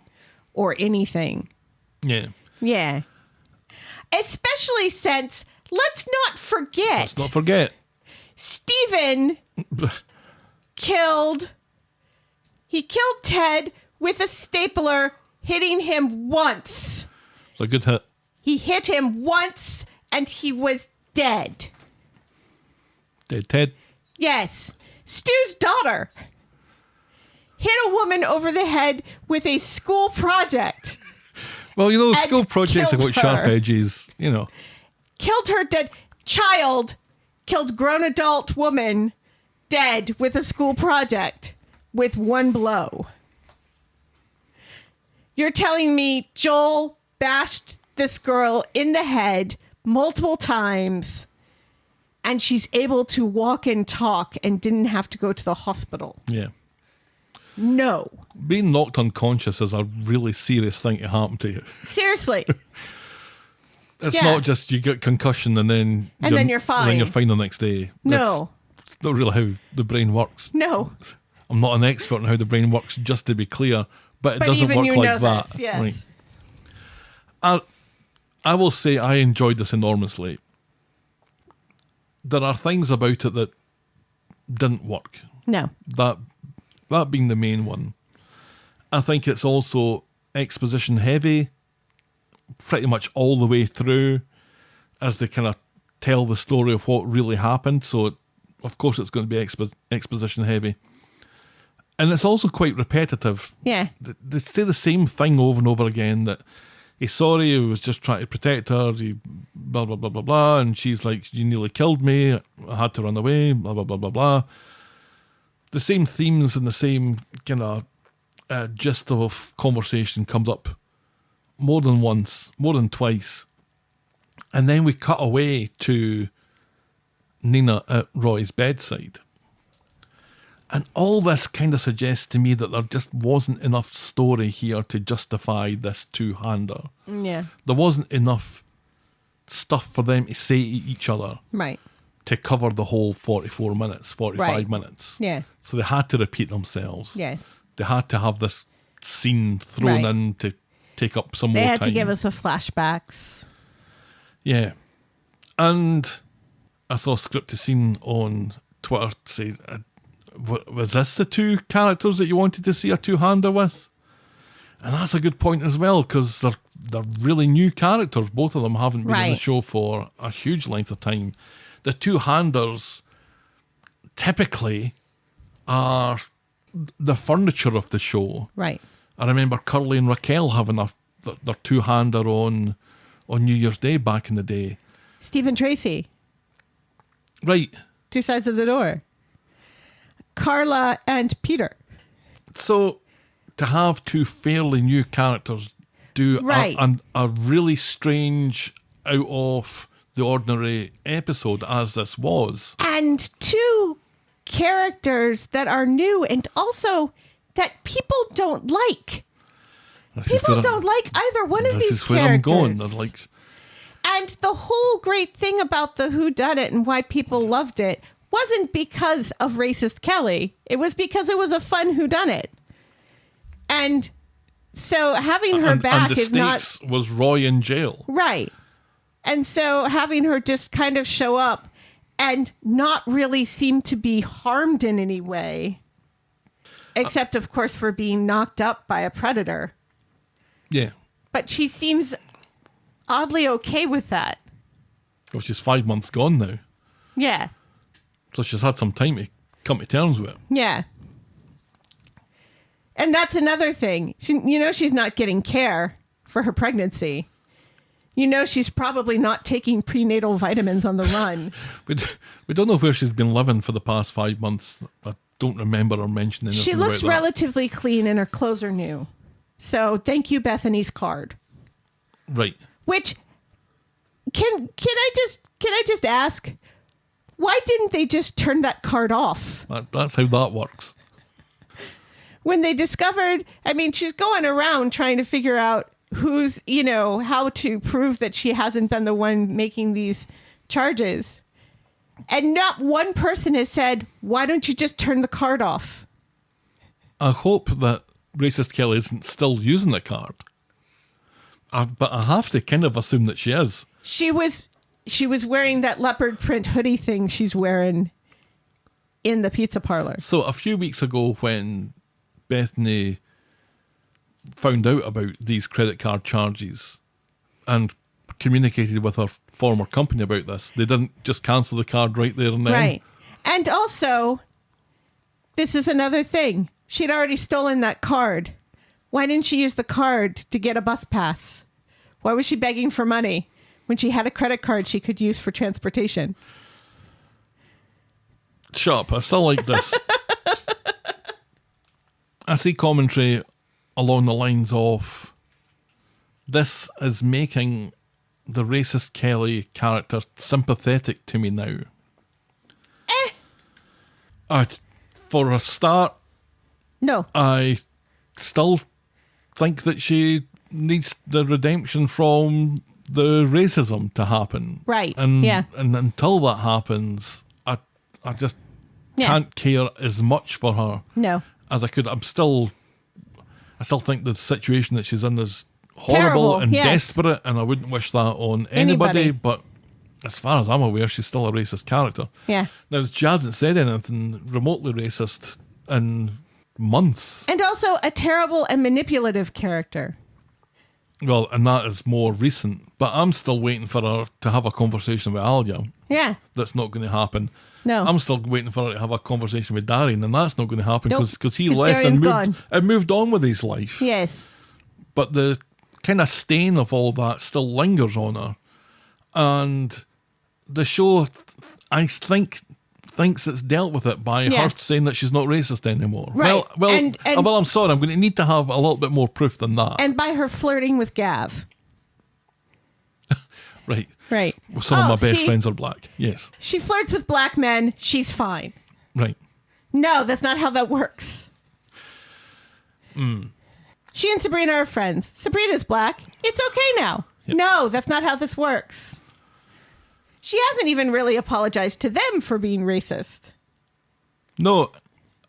or anything. Yeah. Yeah. Especially since, let's not forget. Stephen killed Ted with a stapler hitting him once. It's a good hit. He hit him once and he was dead. Dead Ted. Yes. Stu's daughter hit a woman over the head with a school project. Well, you know, And school projects have got killed sharp her. edges, you know. Killed her dead. Child killed grown adult woman dead with a school project with one blow. You're telling me Joel bashed this girl in the head multiple times and she's able to walk and talk and didn't have to go to the hospital? Yeah. No. Being knocked unconscious is a really serious thing to happen to you. Seriously. It's Yeah. not just you get concussion and then then you're fine. And then you're fine the next day. No. It's not really how the brain works. No. I'm not an expert on how the brain works, just to be clear, but it But doesn't even work you like know that. this, yes. Right. I will say I enjoyed this enormously. There are things about it that didn't work. No. That being the main one. I think it's also exposition heavy, pretty much all the way through, as they kind of tell the story of what really happened. So, of course, it's going to be exposition heavy. And it's also quite repetitive. Yeah. They say the same thing over and over again, that he's sorry, he was just trying to protect her, he blah, blah, blah, blah, blah. And she's like, you nearly killed me, I had to run away, blah, blah, blah, blah, blah. The same themes and the same kind of gist of conversation comes up more than once, more than twice. And then we cut away to Nina at Roy's bedside. And all this kind of suggests to me that there just wasn't enough story here to justify this two-hander. Yeah. There wasn't enough stuff for them to say to each other Right. to cover the whole 44 minutes, 45 Right. minutes. Yeah. So they had to repeat themselves. Yes. They had to have this scene thrown Right. in to take up some They more had time. to give us the flashbacks. Yeah. And I saw a scripted scene on Twitter say, was this the two characters that you wanted to see a two-hander with? And that's a good point as well, because they're really new characters. Both of them haven't been in the Right. show for a huge length of time. The two-handers typically are the furniture of the show. Right. I remember Curly and Raquel having their two-hander on New Year's Day back in the day. Stephen Tracy. Right. Two sides of the door. Carla and Peter. So to have two fairly new characters do Right. a really strange, out of the ordinary episode as this was. And two characters that are new and also that people don't like. This is People where- don't like either one of This these is where characters. I'm going. They're like, And the whole great thing about the whodunit and why people loved it wasn't because of racist Kelly. It was because it was a fun whodunit. And so having her back and the is not stakes was Roy in jail. right. And so having her just kind of show up and not really seem to be harmed in any way, except of course for being knocked up by a predator. Yeah. But she seems oddly okay with that. Well, she's 5 months gone now. Yeah. So she's had some time to come to terms with it. Yeah. And that's another thing. She's not getting care for her pregnancy. She's probably not taking prenatal vitamins on the run. We don't know where she's been living for the past 5 months. I don't remember her mentioning anything She looks about that. relatively clean and her clothes are new. So thank you, Bethany's card. Right. Which can I just ask, why didn't they just turn that card off? That's how that works. When they discovered, she's going around trying to figure out who's, how to prove that she hasn't been the one making these charges. And not one person has said, why don't you just turn the card off? I hope that racist Kelly isn't still using the card. But I have to kind of assume that she is. She was wearing that leopard print hoodie thing she's wearing in the pizza parlor. So a few weeks ago when Bethany found out about these credit card charges and communicated with her former company about this. They didn't just cancel the card right there and then. Right. And also, this is another thing. She'd already stolen that card. Why didn't she use the card to get a bus pass? Why was she begging for money when she had a credit card she could use for transportation? Shut up. I still like this. I see commentary along the lines of, this is making the racist Kelly character sympathetic to me now. For a start, No. I still think that she needs the redemption from the racism to happen. Right, And, yeah. and until that happens, I just Yeah. can't care as much for her No. as I could. I still think the situation that she's in is horrible Terrible, and yes. desperate, and I wouldn't wish that on anybody. Anybody. But as far as I'm aware, she's still a racist character. Yeah. Now, she hasn't said anything remotely racist in months. And also a terrible and manipulative character. Well, and that is more recent. But I'm still waiting for her to have a conversation with Alia. Yeah. That's not going to happen. No. I'm still waiting for her to have a conversation with Darian, and that's not going to happen Nope, because he 'cause left Darian's and gone. moved on with his life. Yes. But the kind of stain of all that still lingers on her. And the show, I think, thinks it's dealt with it by Yeah. her saying that she's not racist anymore. Right. Well, And- well, I'm sorry. I'm going to need to have a little bit more proof than that. And by her flirting with Gav. Right. Right. Some of Oh, my best see? friends are black. Yes. She flirts with black men. She's fine. Right. No, that's not how that works. She and Sabrina are friends. Sabrina's black. It's okay now. Yep. No, that's not how this works. She hasn't even really apologized to them for being racist. No,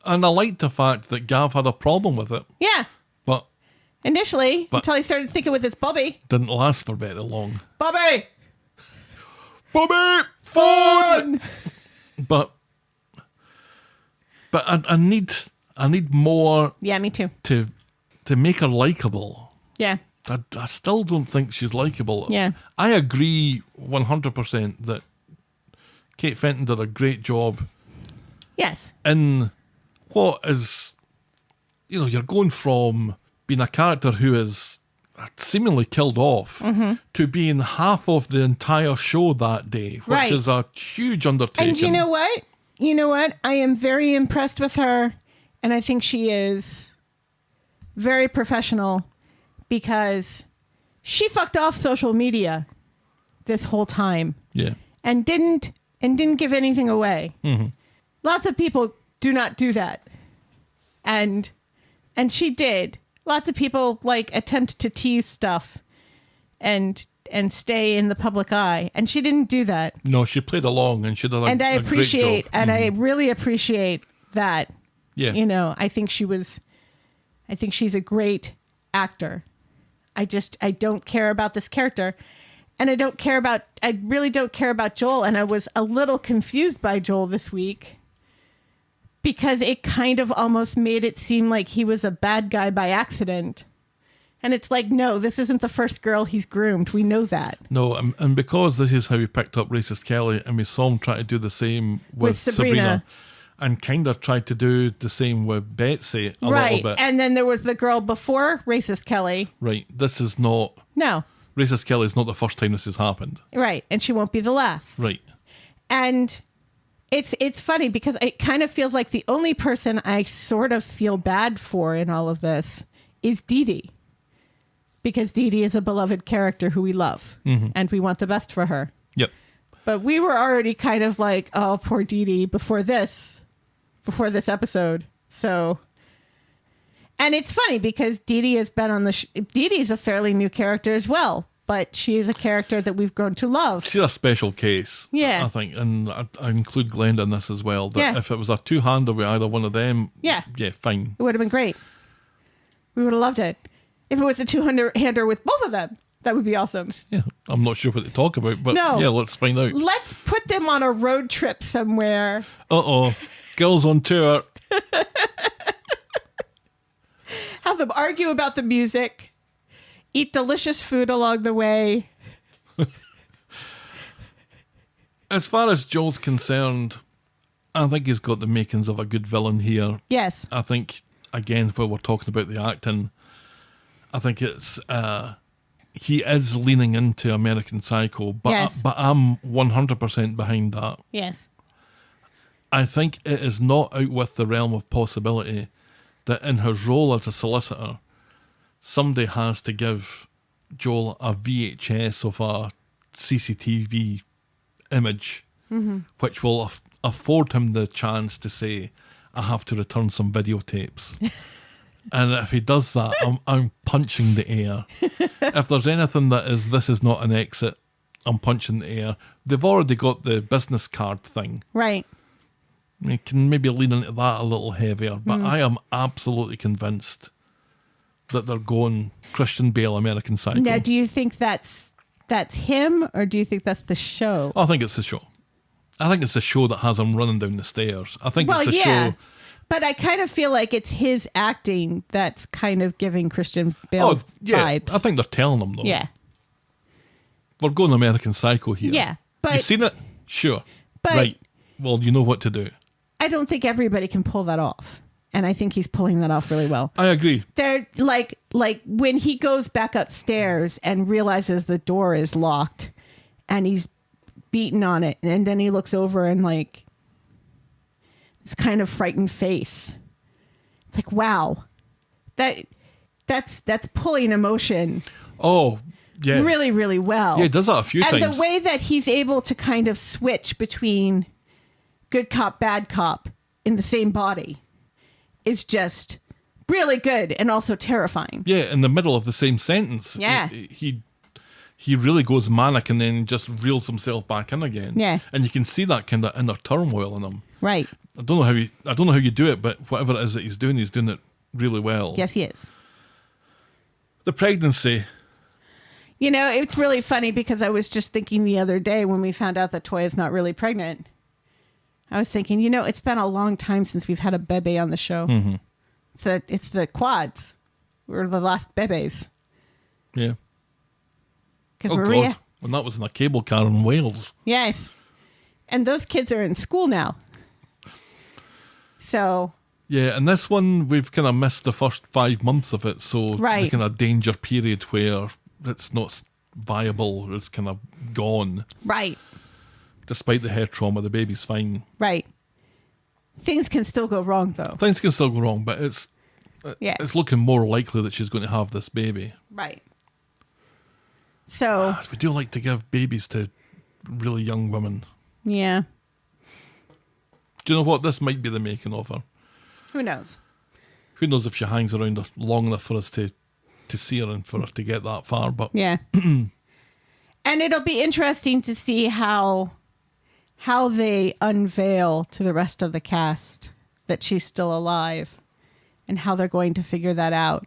and I like the fact that Gav had a problem with it, Yeah. but Initially, But- until he started thinking with his Bobby. didn't last for very long. Bobby! Bobby! Phone! But I need more Yeah, me too. to make her likable. Yeah. I still don't think she's likable. Yeah. I agree 100% that Kate Fenton did a great job Yes. in what is, you're going from being a character who is seemingly killed off to being half of the entire show that day, which Right. is a huge undertaking. And you know what? You know what? I am very impressed with her, and I think she is very professional because she fucked off social media this whole time Yeah. and didn't give anything away. Mm-hmm. Lots of people do not do that, and she did. Lots of people attempt to tease stuff and stay in the public eye, and she didn't do that. No, she played along and she did And I a great appreciate, job. and I really appreciate that. Yeah. I think she's a great actor. I don't care about this character, and I really don't care about Joel. And I was a little confused by Joel this week because it kind of almost made it seem like he was a bad guy by accident. And it's like, no, this isn't the first girl he's groomed. We know that. No, and because this is how we picked up Racist Kelly, and we saw him try to do the same with Sabrina, and kind of tried to do the same with Betsy a little bit. And then there was the girl before Racist Kelly. Right, this is not... No. Racist Kelly is not the first time this has happened. Right. And she won't be the last. Right. And it's funny because it kind of feels like the only person I sort of feel bad for in all of this is Dee Dee. Because Dee Dee is a beloved character who we love. And we want the best for her. Yep. But we were already kind of like, oh, poor Dee Dee before this episode. So, and it's funny because Dee Dee has been on the Dee Dee's a fairly new character as well, but she is a character that we've grown to love. She's a special case, Yeah. I think, and I include Glenda in this as well. That Yeah. if it was a two-hander with either one of them, Yeah. fine. It would have been great. We would have loved it. If it was a 200-hander with both of them, that would be awesome. Yeah, I'm not sure what to talk about, but No. yeah, let's find out. Let's put them on a road trip somewhere. Uh-oh, girls on tour. have them argue about the music, eat delicious food along the way. As far as Joel's concerned, I think he's got the makings of a good villain here. Yes. I think, again, while we're talking about the acting, I think it's he is leaning into American Psycho, but Yes. but I'm 100% behind that. Yes. I think it is not out with the realm of possibility that in his role as a solicitor, somebody has to give Joel a VHS of a CCTV image, which will afford him the chance to say, I have to return some videotapes. And if he does that, I'm punching the air. If there's anything that is, this is not an exit, I'm punching the air. They've already got the business card thing. Right. You can maybe lean into that a little heavier, but I am absolutely convinced that they're going Christian Bale, American Psycho. Now, do you think that's him, or do you think that's the show? I think it's the show. I think it's the show that has him running down the stairs. I think Well, it's the yeah. show. But I kind of feel like it's his acting that's kind of giving Christian Bale vibes. I think they're telling him, though. Yeah. We're going American Psycho here. Yeah, but- You seen it? Sure. But- right. Well, you know what to do. I don't think everybody can pull that off. And I think he's pulling that off really well. I agree. They're like when he goes back upstairs and realizes the door is locked and he's beaten on it. And then he looks over and like this kind of frightened face. It's like, wow, that's pulling emotion Oh, yeah. really, really well. Yeah, he does that a few and times. the way that he's able to kind of switch between good cop, bad cop in the same body is just really good and also terrifying. Yeah, in the middle of the same sentence. Yeah. He really goes manic and then just reels himself back in again. Yeah. And you can see that kind of inner turmoil in him. Right. I don't know how you do it, but whatever it is that he's doing it really well. Yes, he is. The pregnancy. You know, it's really funny because I was just thinking the other day when we found out that Toya's not really pregnant. I was thinking, you know, it's been a long time since we've had a bebe on the show. Mm-hmm. It's the quads. We're the last bebes. Yeah. Because Oh, Maria. God. When that was in a cable car in Wales. Yes. And those kids are in school now. So. Yeah, and this one, we've kind of missed the first 5 months of it. So the Right. kind of danger period where it's not viable, it's kind of gone. Right. Despite the head trauma, the baby's fine. Right. Things can still go wrong, though. Things can still go wrong, but Yeah. it's looking more likely that she's going to have this baby. Right. So, We do like to give babies to really young women. yeah. Do you know what? This might be the making of her. Who knows? Who knows if she hangs around long enough for us to see her and for her to get that far. But Yeah. And it'll be interesting to see how they unveil to the rest of the cast that she's still alive and how they're going to figure that out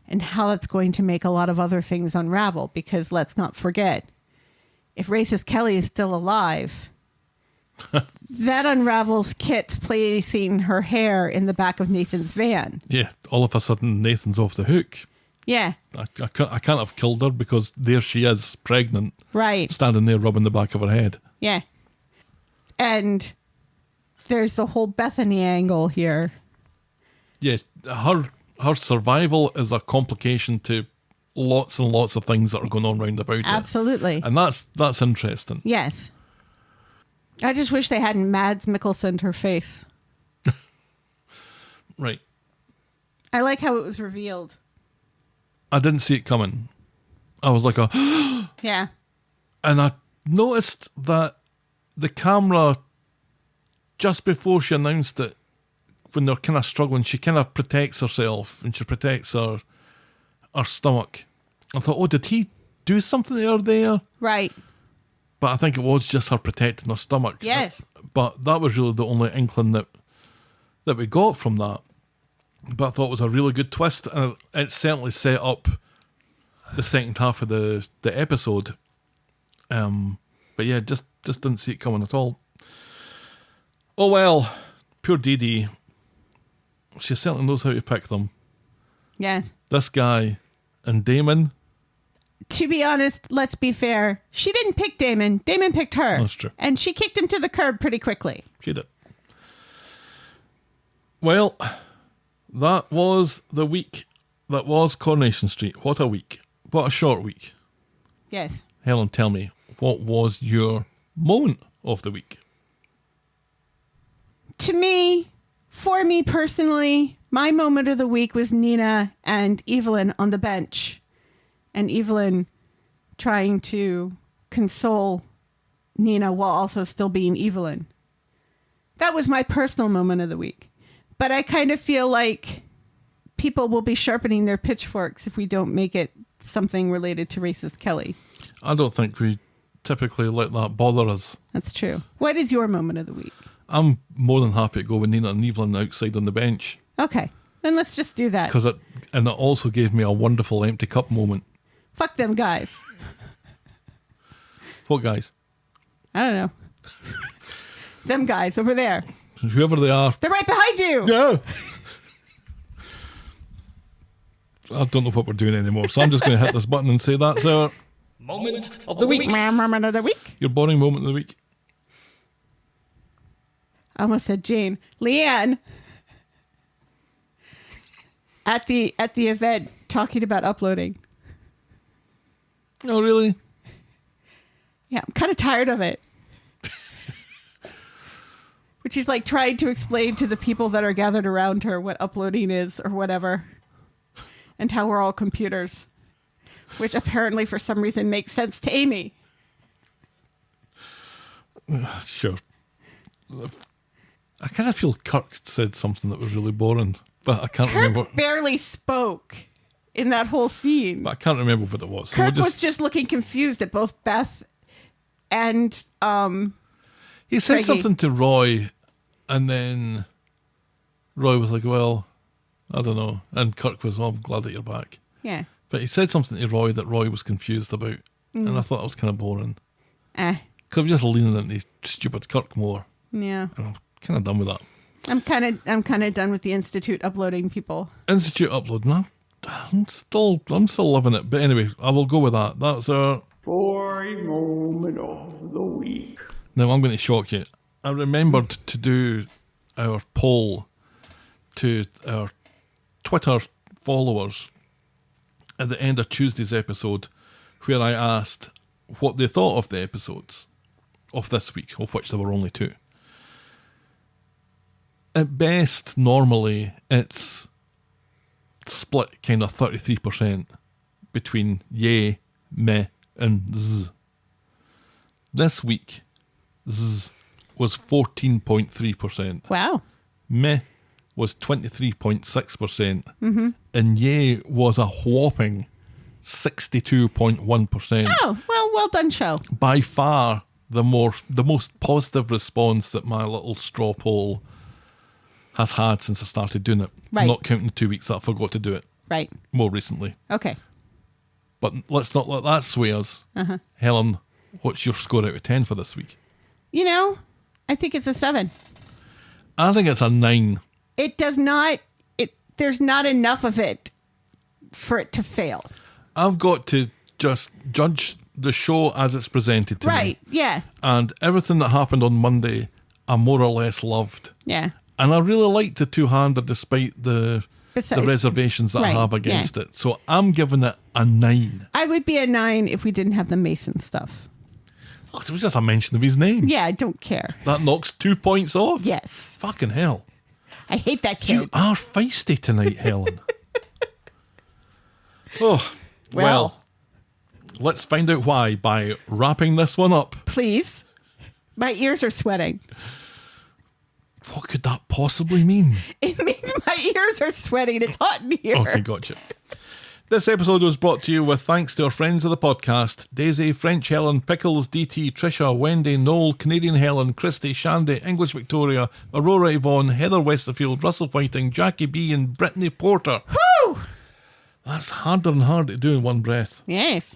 and how that's going to make a lot of other things unravel, because let's not forget, if Racist Kelly is still alive, that unravels Kit's placing her hair in the back of Nathan's van. yeah, all of a sudden Nathan's off the hook. Yeah. I can't have killed her because there she is, pregnant, Right. standing there rubbing the back of her head. Yeah. And there's the whole Bethany angle here. Yeah, her survival is a complication to lots and lots of things that are going on round about it. Absolutely. And that's interesting. Yes. I just wish they hadn't Mads Mikkelsen her face. Right. I like how it was revealed. I didn't see it coming. I was like, Yeah. and I noticed that the camera, just before she announced it, when they're kind of struggling, she kind of protects herself and she protects her stomach. I thought, oh, did he do something to her there? Right. But I think it was just her protecting her stomach. Yes. But that was really the only inkling that we got from that. But I thought it was a really good twist, and it certainly set up the second half of the episode. But yeah, just didn't see it coming at all. Oh well, poor Dee Dee. She certainly knows how to pick them. Yes. This guy and Damon. To be honest, let's be fair. She didn't pick Damon. Damon picked her. That's true. And she kicked him to the curb pretty quickly. She did. Well, that was the week that was Coronation Street. What a week. What a short week. Yes. Helen, tell me, what was your moment of the week? To me, for me personally, my moment of the week was Nina and Evelyn on the bench. And Evelyn trying to console Nina while also still being Evelyn. That was my personal moment of the week. But I kind of feel like people will be sharpening their pitchforks if we don't make it something related to racist Kelly. I don't think we typically let that bother us. That's true. What is your moment of the week? I'm more than happy to go with Nina and Evelyn outside on the bench. Okay, then let's just do that. Because it also gave me a wonderful empty cup moment. Fuck them guys. What guys? I don't know. Them guys over there. Whoever they are. They're right behind you. Yeah. I don't know what we're doing anymore, so I'm just going to hit this button and say that's our Moment of the week. Moment of the week. your boring moment of the week. I almost said Jane. Leanne. At the event talking about uploading. Oh, really? Yeah, I'm kind of tired of it. Which she's like trying to explain to the people that are gathered around her what uploading is or whatever. And how we're all computers. Which apparently for some reason makes sense to Amy. Sure. I kind of feel Kirk said something that was really boring, but I can't remember. Kirk barely spoke in that whole scene. But I can't remember what it was. So Kirk was just looking confused at both Beth and he said Craigie. something to Roy, and then Roy was like, well, I don't know. And Kirk was, well, I'm glad that you're back. yeah. But he said something to Roy that Roy was confused about. And I thought that was kind of boring. Because I'm just leaning into stupid Kirk more. Yeah. And I'm kind of done with that. I'm kind of done with the Institute uploading people. Institute uploading. I'm still loving it. But anyway, I will go with that. That's our Boring moment of the week. Now, I'm going to shock you. I remembered to do our poll to our Twitter followers at the end of Tuesday's episode, where I asked what they thought of the episodes of this week, of which there were only 2. At best, normally, it's split kind of 33% between yay, meh, and zzz. This week, zzz was 14.3%. Wow. Meh was 23.6%. And yay was a whopping 62.1%. Oh, well done, show. By far the most positive response that my little straw poll has had since I started doing it. Right. Not counting the 2 weeks that I forgot to do it Right. more recently. Okay. But let's not let that sway us. Helen, what's your score out of 10 for this week? You know, I think it's a 7. I think it's a 9. It does not. There's not enough of it for it to fail. I've got to just judge the show as it's presented to me. Right. Yeah. And everything that happened on Monday, I more or less loved. Yeah. And I really liked the two-hander despite the reservations that I Right, have against it. So I'm giving it a 9. I would be a 9 if we didn't have the Mason stuff. Oh, it was just a mention of his name. Yeah, I don't care. That knocks 2 points off. Yes. Fucking hell. I hate that kid. You are feisty tonight, Helen. Oh, well, let's find out why by wrapping this one up. Please. My ears are sweating. What could that possibly mean? It means my ears are sweating. It's hot in here. Okay, gotcha. This episode was brought to you with thanks to our friends of the podcast: Daisy, French Helen, Pickles, DT, Trisha, Wendy, Noel, Canadian Helen, Christy, Shandy, English Victoria, Aurora Yvonne, Heather Westerfield, Russell Whiting, Jackie B, and Brittany Porter. Woo! That's harder and harder to do in one breath. Yes.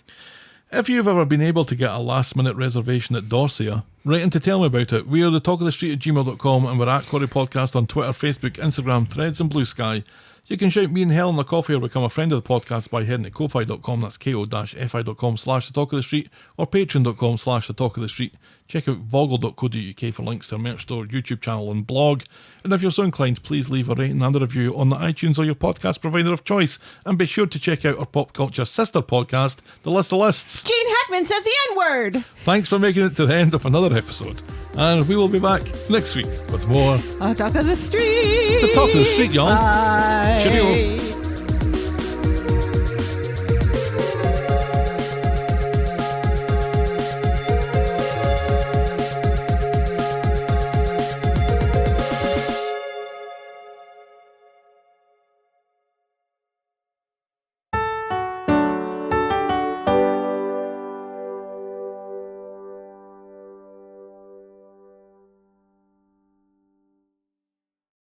If you've ever been able to get a last-minute reservation at Dorsia, write in to tell me about it. We are the talkofthestreet@gmail.com, and we're at Corrie Podcast on Twitter, Facebook, Instagram, Threads, and Blue Sky. You can shout me and Helen a coffee or become a friend of the podcast by heading to ko-fi.com, that's ko-fi.com/the talk of the street, or patreon.com/the talk of the street. Check out voggle.co.uk for links to our merch store, YouTube channel and blog. And if you're so inclined, please leave a rating and a review on the iTunes or your podcast provider of choice. And be sure to check out our pop culture sister podcast, The List of Lists. Gene Hackman says the N-word. Thanks for making it to the end of another episode. And we will be back next week with more Talk of the Street. The Talk of the Street, y'all. Bye. Cheerio.